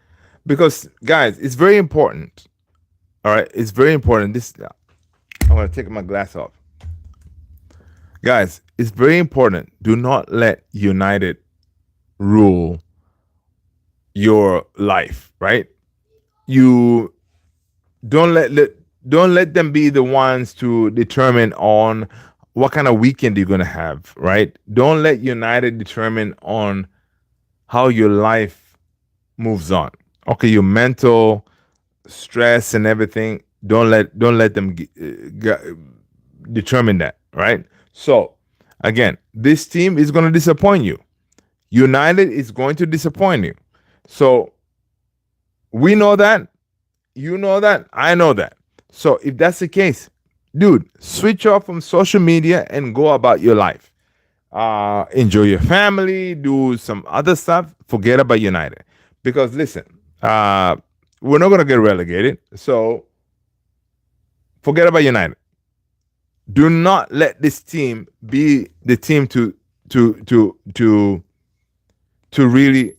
Because guys, it's very important. All right, it's very important. I'm gonna take my glass off. Guys, it's very important. Do not let United rule your life, right? You don't let them be the ones to determine on what kind of weekend you're gonna have, right? Don't let United determine on how your life moves on. Okay, your mental stress and everything. Don't let them determine that, right? So again, this team is going to disappoint you. United is going to disappoint you. So we know that. You know that. I know that. So if that's the case, dude, switch off from social media and go about your life. Enjoy your family, do some other stuff. Forget about United. Because listen, we're not going to get relegated. So forget about United. Do not let this team be the team to really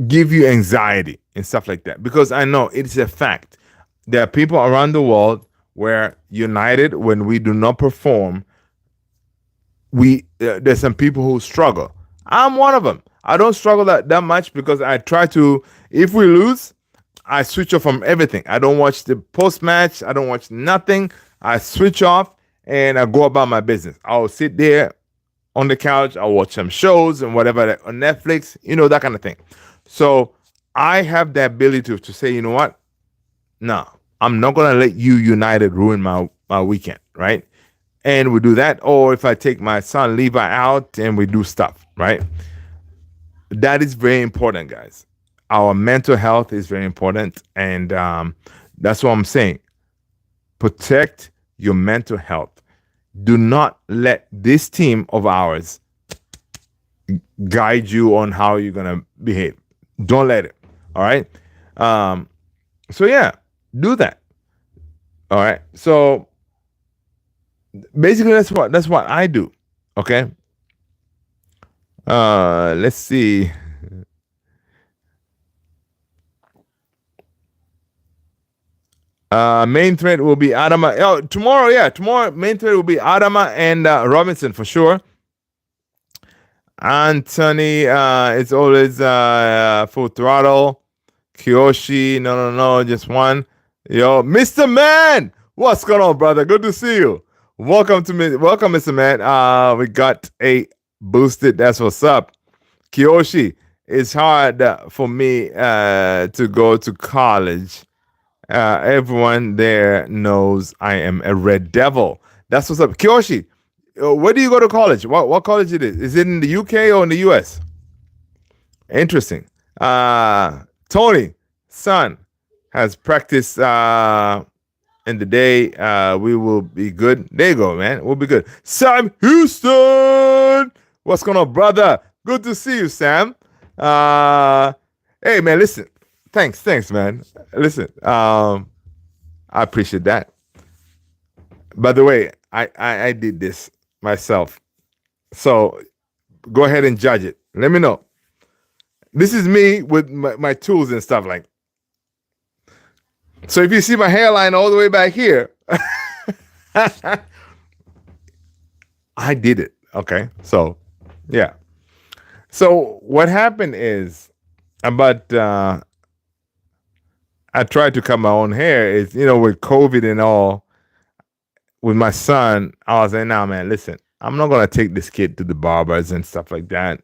give you anxiety and stuff like that. Because I know it's a fact. There are people around the world where United, when we do not perform, there's some people who struggle. I'm one of them. I don't struggle that much because I try to, if we lose, I switch off from everything. I don't watch the post-match. I don't watch nothing. I switch off and I go about my business. I'll sit there on the couch. I'll watch some shows and whatever on Netflix, that kind of thing. So I have the ability to say, you know what? No, I'm not going to let you United ruin my weekend, right? And we do that. Or if I take my son Levi out and we do stuff, right? That is very important, guys. Our mental health is very important. And that's what I'm saying. Protect your mental health. Do not let this team of ours guide you on how you're going to behave. Don't let it. All right. So yeah, do that. All right. So basically that's what I do. Okay. Let's see. Main thread will be Adama. Oh, tomorrow, yeah. Tomorrow, main thread will be Adama and Robinson for sure. Antony, it's always full throttle. Kiyoshi, no, just one. Yo, Mr. Man, what's going on, brother? Good to see you. Welcome, Mr. Man. We got a boosted. That's what's up. Kiyoshi, it's hard for me to go to college. Everyone there knows I am a Red Devil. That's what's up. Kiyoshi, where do you go to college? What college it is? Is it in the UK or in the US? Interesting. Tony, son, has practiced in the day. We will be good. There you go, man. We'll be good. Sam Houston, what's going on, brother? Good to see you, Sam. Hey, man, listen. Thanks, man. Listen, I appreciate that. By the way, I did this myself. So go ahead and judge it. Let me know. This is me with my tools and stuff like. So if you see my hairline all the way back here, I did it. Okay. So, yeah. So what happened is about I tried to cut my own hair. Is with COVID and all, with my son, I was like, nah, man, listen, I'm not gonna take this kid to the barbers and stuff like that.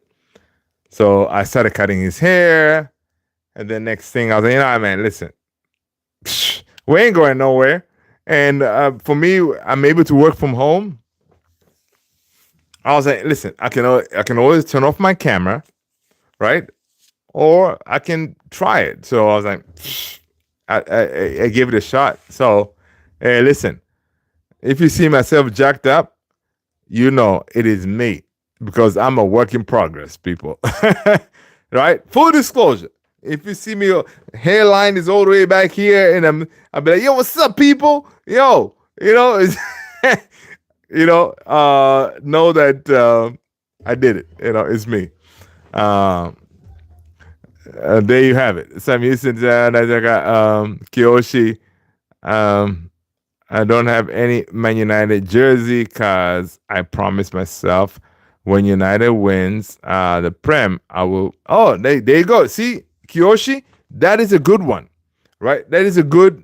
So I started cutting his hair, and then next thing I was like, man, listen, we ain't going nowhere. And for me, I'm able to work from home. I was like, listen, I can always turn off my camera, right? Or I can try it. So I was like, I gave it a shot. So, hey, listen, if you see myself jacked up, it is me, because I'm a work in progress, people. Right? Full disclosure. If you see me, hairline is all the way back here, and I'll be like, yo, what's up, people? Yo, it's know that I did it. It's me. There you have it. Sam Houston, Kiyoshi. I don't have any Man United jersey because I promised myself when United wins the Prem, I will. Oh, there you go. See, Kiyoshi, that is a good one, right? That is a good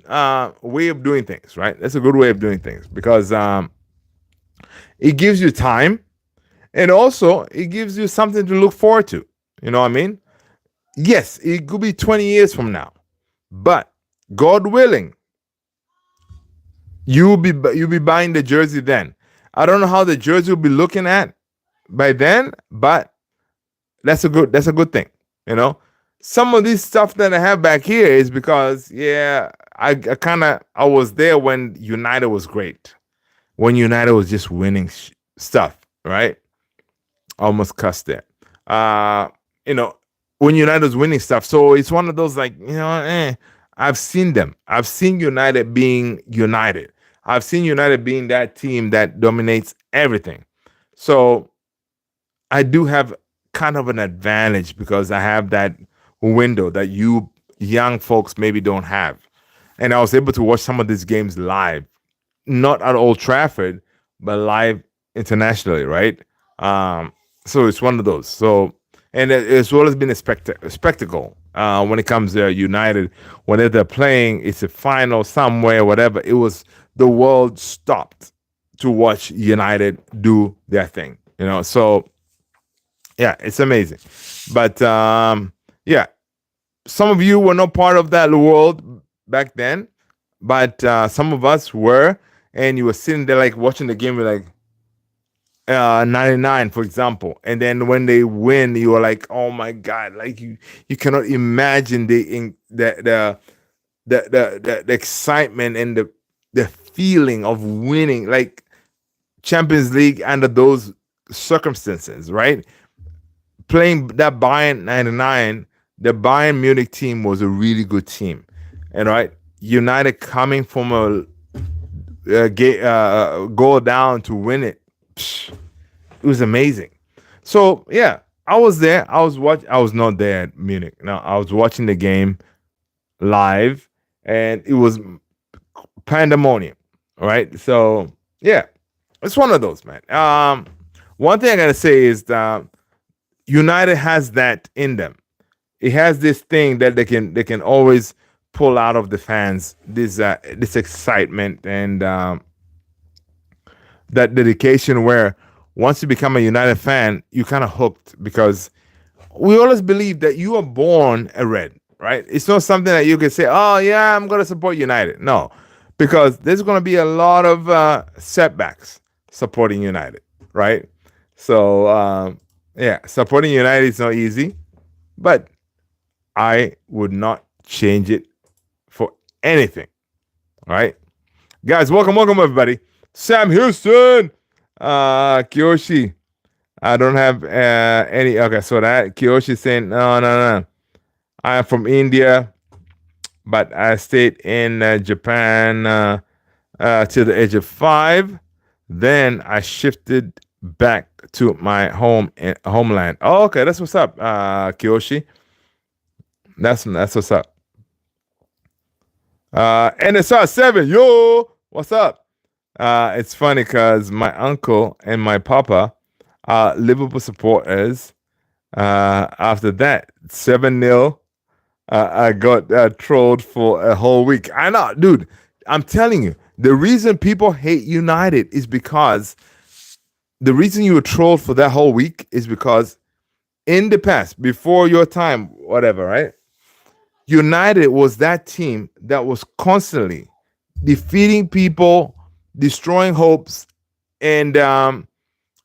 way of doing things, right? That's a good way of doing things, because it gives you time, and also it gives you something to look forward to. You know what I mean? Yes, it could be 20 years from now, but God willing, you'll be buying the jersey then. I don't know how the jersey will be looking at by then, but that's a good thing. Some of this stuff that I have back here is because I was there when United was great, when United was just winning stuff, right? Almost cussed there. When United was winning stuff. So it's one of those like, I've seen them. I've seen United being United. I've seen United being that team that dominates everything. So I do have kind of an advantage, because I have that window that you young folks maybe don't have. And I was able to watch some of these games live, not at Old Trafford, but live internationally, right? So it's one of those. So, and as well as been a spectacle when it comes to United. Whenever they're playing, it's a final somewhere, whatever. It was, the world stopped to watch United do their thing. So yeah, it's amazing. But yeah, some of you were not part of that world back then, but some of us were, and you were sitting there like watching the game with like 99, for example, and then when they win, you are like, oh my god, like you cannot imagine the excitement and the feeling of winning, like Champions League under those circumstances, right? Playing that Bayern 99, the Bayern Munich team was a really good team, and right, United coming from a goal down to win it. It was amazing. So yeah, I was there. I was not there at Munich. No, I was watching the game live, and it was pandemonium. Right. So yeah, it's one of those, man. One thing I gotta say is that United has that in them. It has this thing that they can always pull out of the fans, this excitement and that dedication, where once you become a United fan, you kind of hooked, because we always believe that you are born a red, right? It's not something that you can say, oh yeah, I'm going to support United. No, because there's going to be a lot of setbacks supporting United, right? So yeah, supporting United is not easy, but I would not change it for anything, right? Guys, welcome everybody. Sam Houston, Kyoshi. I don't have any. Okay, so that Kyoshi saying no. I am from India, but I stayed in Japan till the age of 5. Then I shifted back to my homeland. Oh, okay, that's what's up, Kyoshi. That's what's up. NSR 7, yo, what's up? It's funny because my uncle and my papa are Liverpool supporters. After that, 7-0, I got trolled for a whole week. I know, dude. I'm telling you, the reason people hate United is because the reason you were trolled for that whole week is because in the past, before your time, whatever, right? United was that team that was constantly defeating people, destroying hopes, and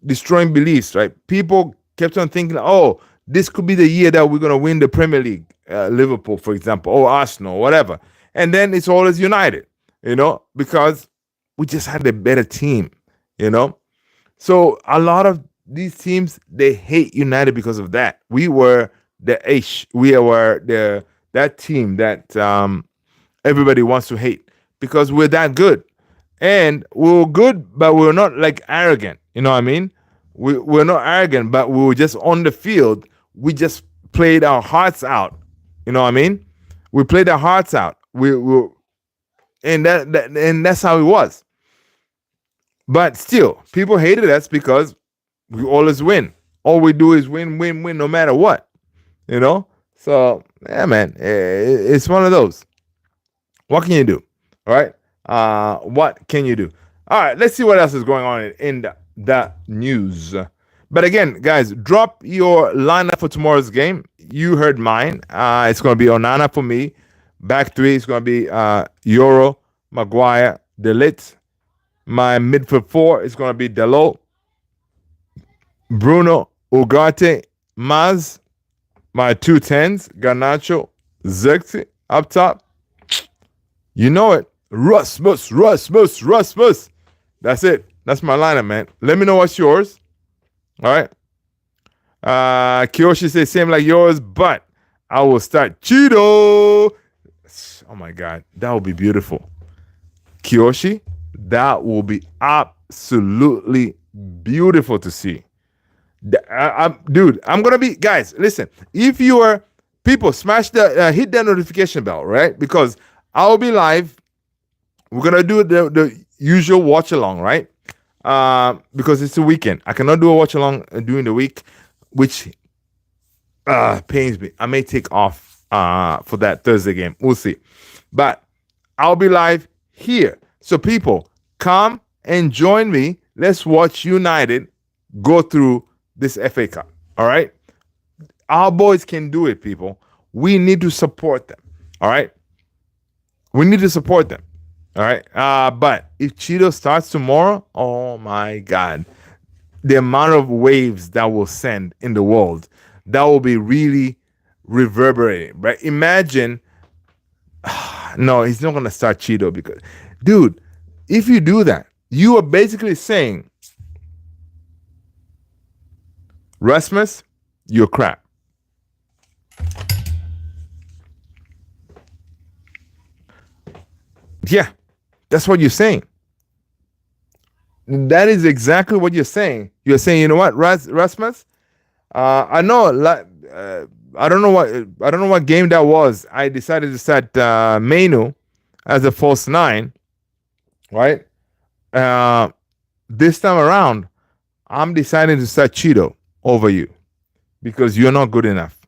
destroying beliefs, right? People kept on thinking, oh, this could be the year that we're going to win the Premier League, Liverpool, for example, or Arsenal, whatever. And then it's always United, because we just had a better team, So a lot of these teams, they hate United because of that. We were the H. We were that team that everybody wants to hate because we're that good. And we were good, but we were not like arrogant. You know what I mean? We're not arrogant, but we were just on the field. We just played our hearts out. You know what I mean? We played our hearts out. And that's how it was. But still, people hated us because we always win. All we do is win, no matter what. So yeah, man, it's one of those. What can you do? All right. What can you do? All right, let's see what else is going on in the news. But again, guys, drop your lineup for tomorrow's game. You heard mine. It's going to be Onana for me. Back three is going to be Euro, Maguire, De Ligt. My midfield 4 is going to be Dalot, Bruno, Ugarte, Maz. My 2 10s, Garnacho, Xerxes up top. You know it. Rasmus. That's it. That's my lineup, man. Let me know what's yours. All right. Kyoshi says same like yours, but I will start Cheeto. Oh my God. That would be beautiful. Kyoshi, that will be absolutely beautiful to see. Dude, I'm gonna be, guys, listen, if you are people, smash the hit that notification bell, right? Because I'll be live. We're gonna do the usual watch along, right? Because it's a weekend. I cannot do a watch along during the week, which pains me. I may take off for that Thursday game. We'll see. But I'll be live here. So people, come and join me. Let's watch United go through this FA Cup. All right? Our boys can do it, people. We need to support them. All right? We need to support them. All right? But if Cheeto starts tomorrow, oh my God. The amount of waves that will send in the world, that will be really reverberating, right? Imagine, no, he's not going to start Cheeto because, dude, if you do that, you are basically saying, Rasmus, you're crap. Yeah, that's what you're saying. That is exactly what you're saying. You're saying, you know what, Rasmus? I know. I don't know what game that was. I decided to start Mainu as a false 9, right? This time around, I'm deciding to start Cheeto over you because you're not good enough.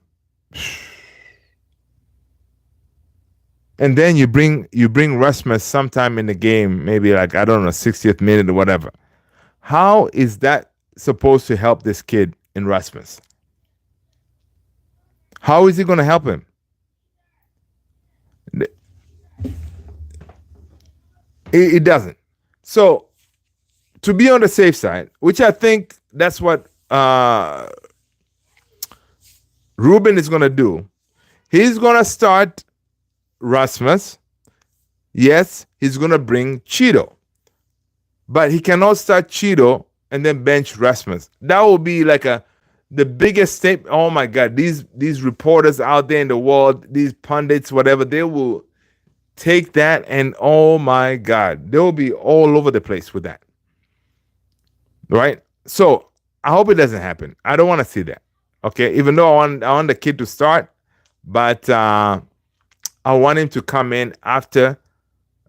And then you bring Rasmus sometime in the game, maybe like, I don't know, 60th minute or whatever. How is that supposed to help this kid in Rasmus? How is he going to help him? It doesn't. So to be on the safe side, which I think that's what Ruben is going to do, he's going to start Rasmus, yes, he's going to bring Cheeto. But he cannot start Cheeto and then bench Rasmus. That will be like the biggest statement. Oh my God, these reporters out there in the world, these pundits, whatever, they will take that and oh my God, they'll be all over the place with that. Right? So I hope it doesn't happen. I don't want to see that. Okay, even though I want the kid to start, but I want him to come in after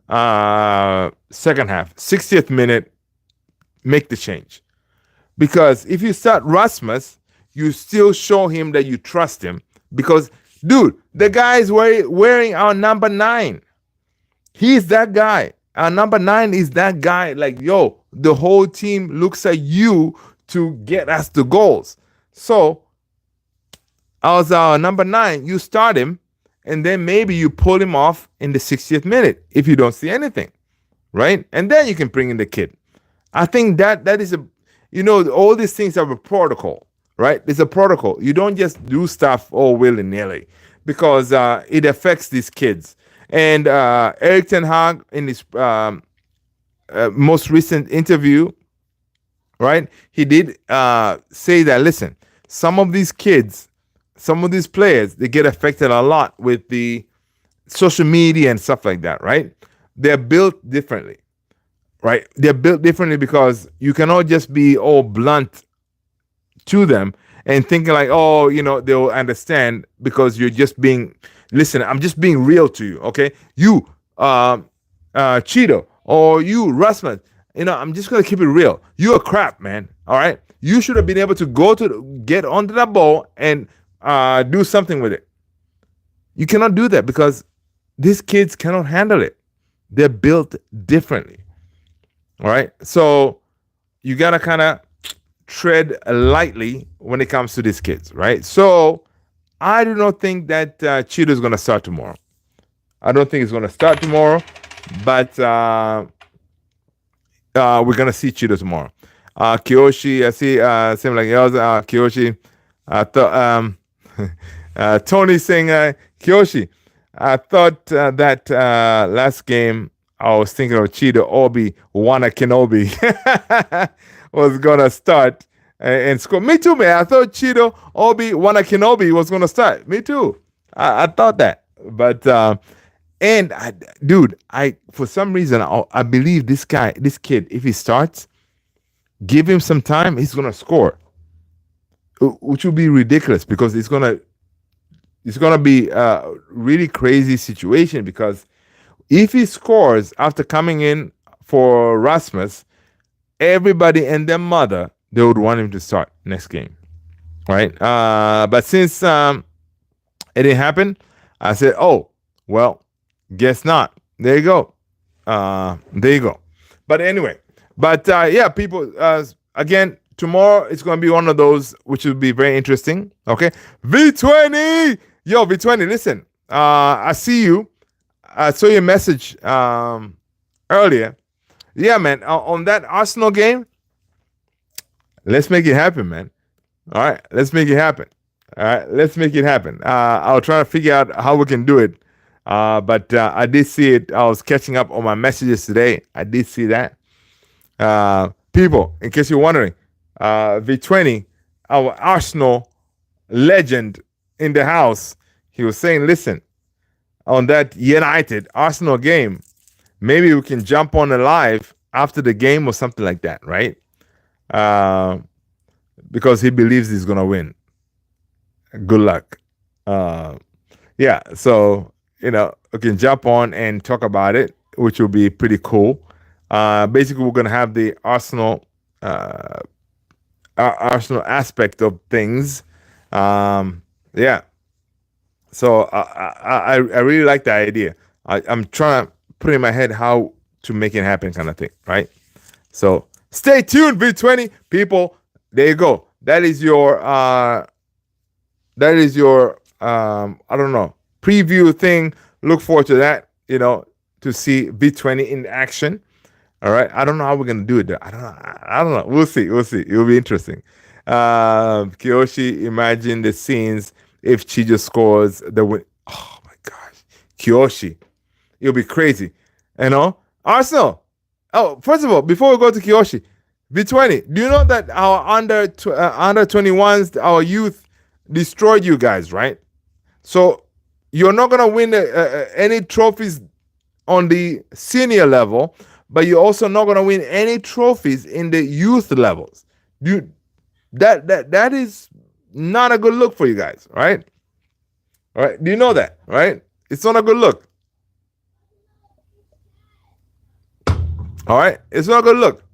second half, 60th minute, make the change. Because if you start Rasmus, you still show him that you trust him. Because, dude, the guy is wearing our number 9. He's that guy. Our number 9 is that guy. Like, yo, the whole team looks at you to get us the goals. So, as our number 9, you start him, and then maybe you pull him off in the 60th minute if you don't see anything, right? And then you can bring in the kid. I think that is all these things have a protocol, right? There's a protocol. You don't just do stuff all willy-nilly because it affects these kids. And Eric Ten Hag, in his most recent interview, right, he did say that, listen, some of these kids, some of these players, they get affected a lot with the social media and stuff like that, right? They're built differently, right? They're built differently because you cannot just be all blunt to them and thinking like, oh, they'll understand because you're just being, listen, I'm just being real to you, okay? You, Cheeto, or you, Rasmus, I'm just going to keep it real. You're crap, man, all right? You should have been able to get onto that ball and do something with it. You cannot do that because these kids cannot handle it. They're built differently. All right. So you got to kind of tread lightly when it comes to these kids. Right. So I do not think that Cheeto is going to start tomorrow. I don't think it's going to start tomorrow, but we're going to see Cheeto tomorrow. Kiyoshi, I see same like else. Kiyoshi. Tony saying, Kiyoshi, I thought that last game I was thinking of Cheeto, Obi, Wana Kenobi was going to start and score. Me too, man. I thought Cheeto, Obi, Wana Kenobi was going to start. Me too. I thought that. But, dude, for some reason, I believe this kid, if he starts, give him some time, he's going to score. Which would be ridiculous because it's gonna be a really crazy situation because if he scores after coming in for Rasmus, everybody and their mother, they would want him to start next game, right? But since it didn't happen, I said, oh, well, guess not. There you go. There you go. But anyway, yeah, people, again, tomorrow it's going to be one of those which will be very interesting. Okay. V20. Yo, V20, listen. I see you. I saw your message earlier. Yeah, man. On that Arsenal game, let's make it happen, man. All right. Let's make it happen. All right. Let's make it happen. I'll try to figure out how we can do it. But I did see it. I was catching up on my messages today. I did see that. People, in case you're wondering, V20, our Arsenal legend in the house, he was saying, listen, on that United Arsenal game, maybe we can jump on a live after the game or something like that, right? Because he believes he's going to win. Good luck. Yeah, so, we can jump on and talk about it, which will be pretty cool. Basically, we're going to have the Arsenal aspect of things. Yeah. So I really like the idea. I'm trying to put in my head how to make it happen kind of thing, right? So stay tuned, V20 people. There you go. That is your I don't know, preview thing. Look forward to that, to see V20 in action. All right. I don't know how we're gonna do it though. I don't know. We'll see. It'll be interesting. Kiyoshi, imagine the scenes if Chijo scores the win. Oh my gosh. Kiyoshi. It'll be crazy. Arsenal. Oh, first of all, before we go to Kiyoshi, V20. Do you know that our under 21s, our youth, destroyed you guys, right? So you're not gonna win any trophies on the senior level, but you're also not gonna win any trophies in the youth levels. That is not a good look for you guys, right? All right. Do you know that, right? It's not a good look. All right. It's not a good look.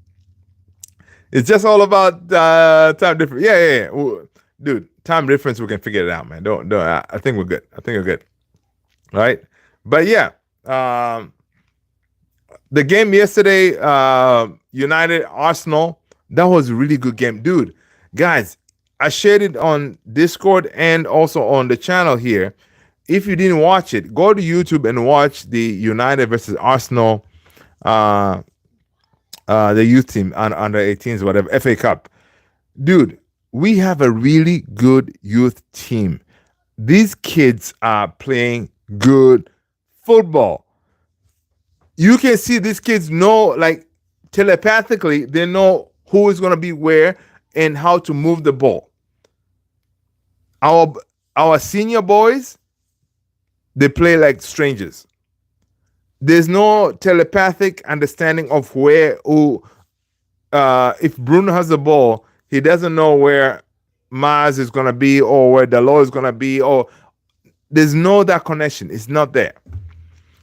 It's just all about time difference. Yeah. Dude, time difference, we can figure it out, man. Don't. I think we're good. All right. But yeah, the game yesterday, United Arsenal, that was a really good game, dude. Guys, I shared it on Discord and also on the channel here. If you didn't watch it, go to YouTube and watch the United versus Arsenal, the youth team under 18s, whatever, FA Cup. Dude, we have a really good youth team. These kids are playing good football. You can see these kids know, like, telepathically, they know who is going to be where and how to move the ball. Our senior boys, they play like strangers. There's no telepathic understanding of where, if Bruno has the ball, he doesn't know where Mars is going to be or where Dalot is going to be, or there's no that connection. It's not there.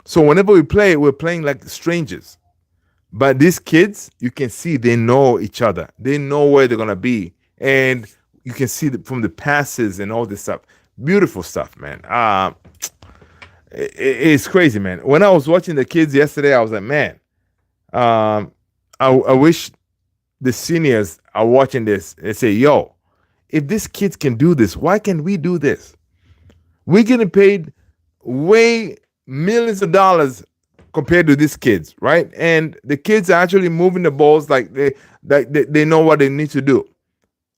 So whenever we play, we're playing like strangers. But these kids, you can see they know each other. They know where they're going to be. And you can see from the passes and all this stuff. Beautiful stuff, man. It's crazy, man. When I was watching the kids yesterday, I was like, man, I wish the seniors are watching this and say, yo, if these kids can do this, why can't we do this? We're getting paid way millions of dollars compared to these kids, right? And the kids are actually moving the balls like they know what they need to do.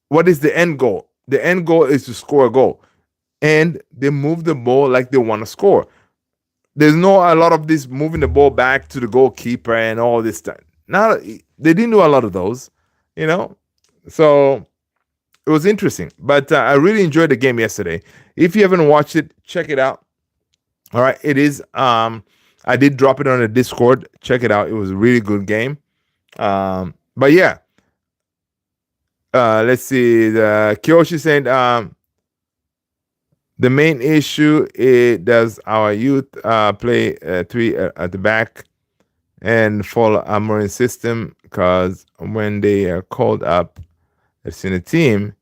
What is the end goal? The end goal is to score a goal. And they move the ball like they want to score. There's no a lot of this moving the ball back to the goalkeeper and all this stuff. Now, they didn't do a lot of those, So it was interesting. But I really enjoyed the game yesterday. If you haven't watched it, check it out. All right, it is. I did drop it on the Discord. Check it out. It was a really good game. But yeah, let's see. The Kyoshi said the main issue is does our youth play 3 at the back and follow a Amorim system, because when they are called up as in a team,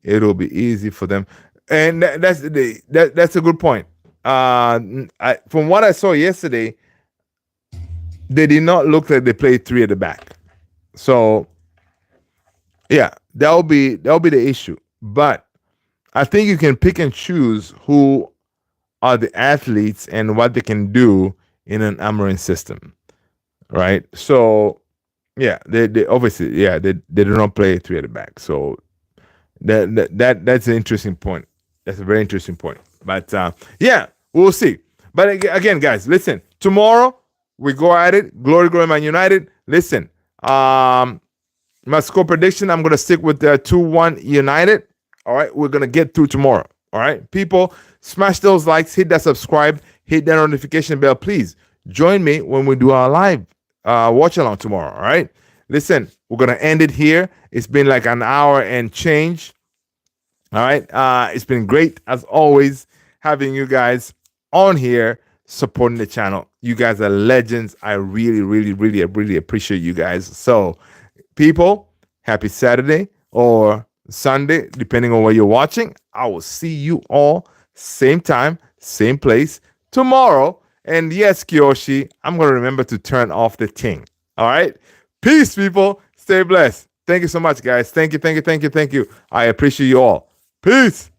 it'll be easy for them. And that's a good point. From what I saw yesterday, they did not look like they played 3 at the back. So yeah, that'll be the issue. But I think you can pick and choose who are the athletes and what they can do in an Amorim system, right? So yeah, they obviously they do not play 3 at the back. So that's an interesting point. That's a very interesting point. But yeah, we'll see. But again, guys, listen. Tomorrow we go at it. Glory, Man United. Listen, my score prediction, I'm gonna stick with the 2-1 United. All right, we're gonna get through tomorrow. All right, people, smash those likes, hit that subscribe, hit that notification bell. Please join me when we do our live watch along tomorrow. All right, listen, we're gonna end it here. It's been like an hour and change. All right, it's been great as always having you guys on here supporting the channel. You guys are legends. I really, really, really, really appreciate you guys. So, people, happy Saturday or Sunday, depending on where you're watching. I will see you all same time, same place tomorrow. And yes, Kiyoshi, I'm going to remember to turn off the ting. All right? Peace, people. Stay blessed. Thank you so much, guys. Thank you. I appreciate you all. Peace.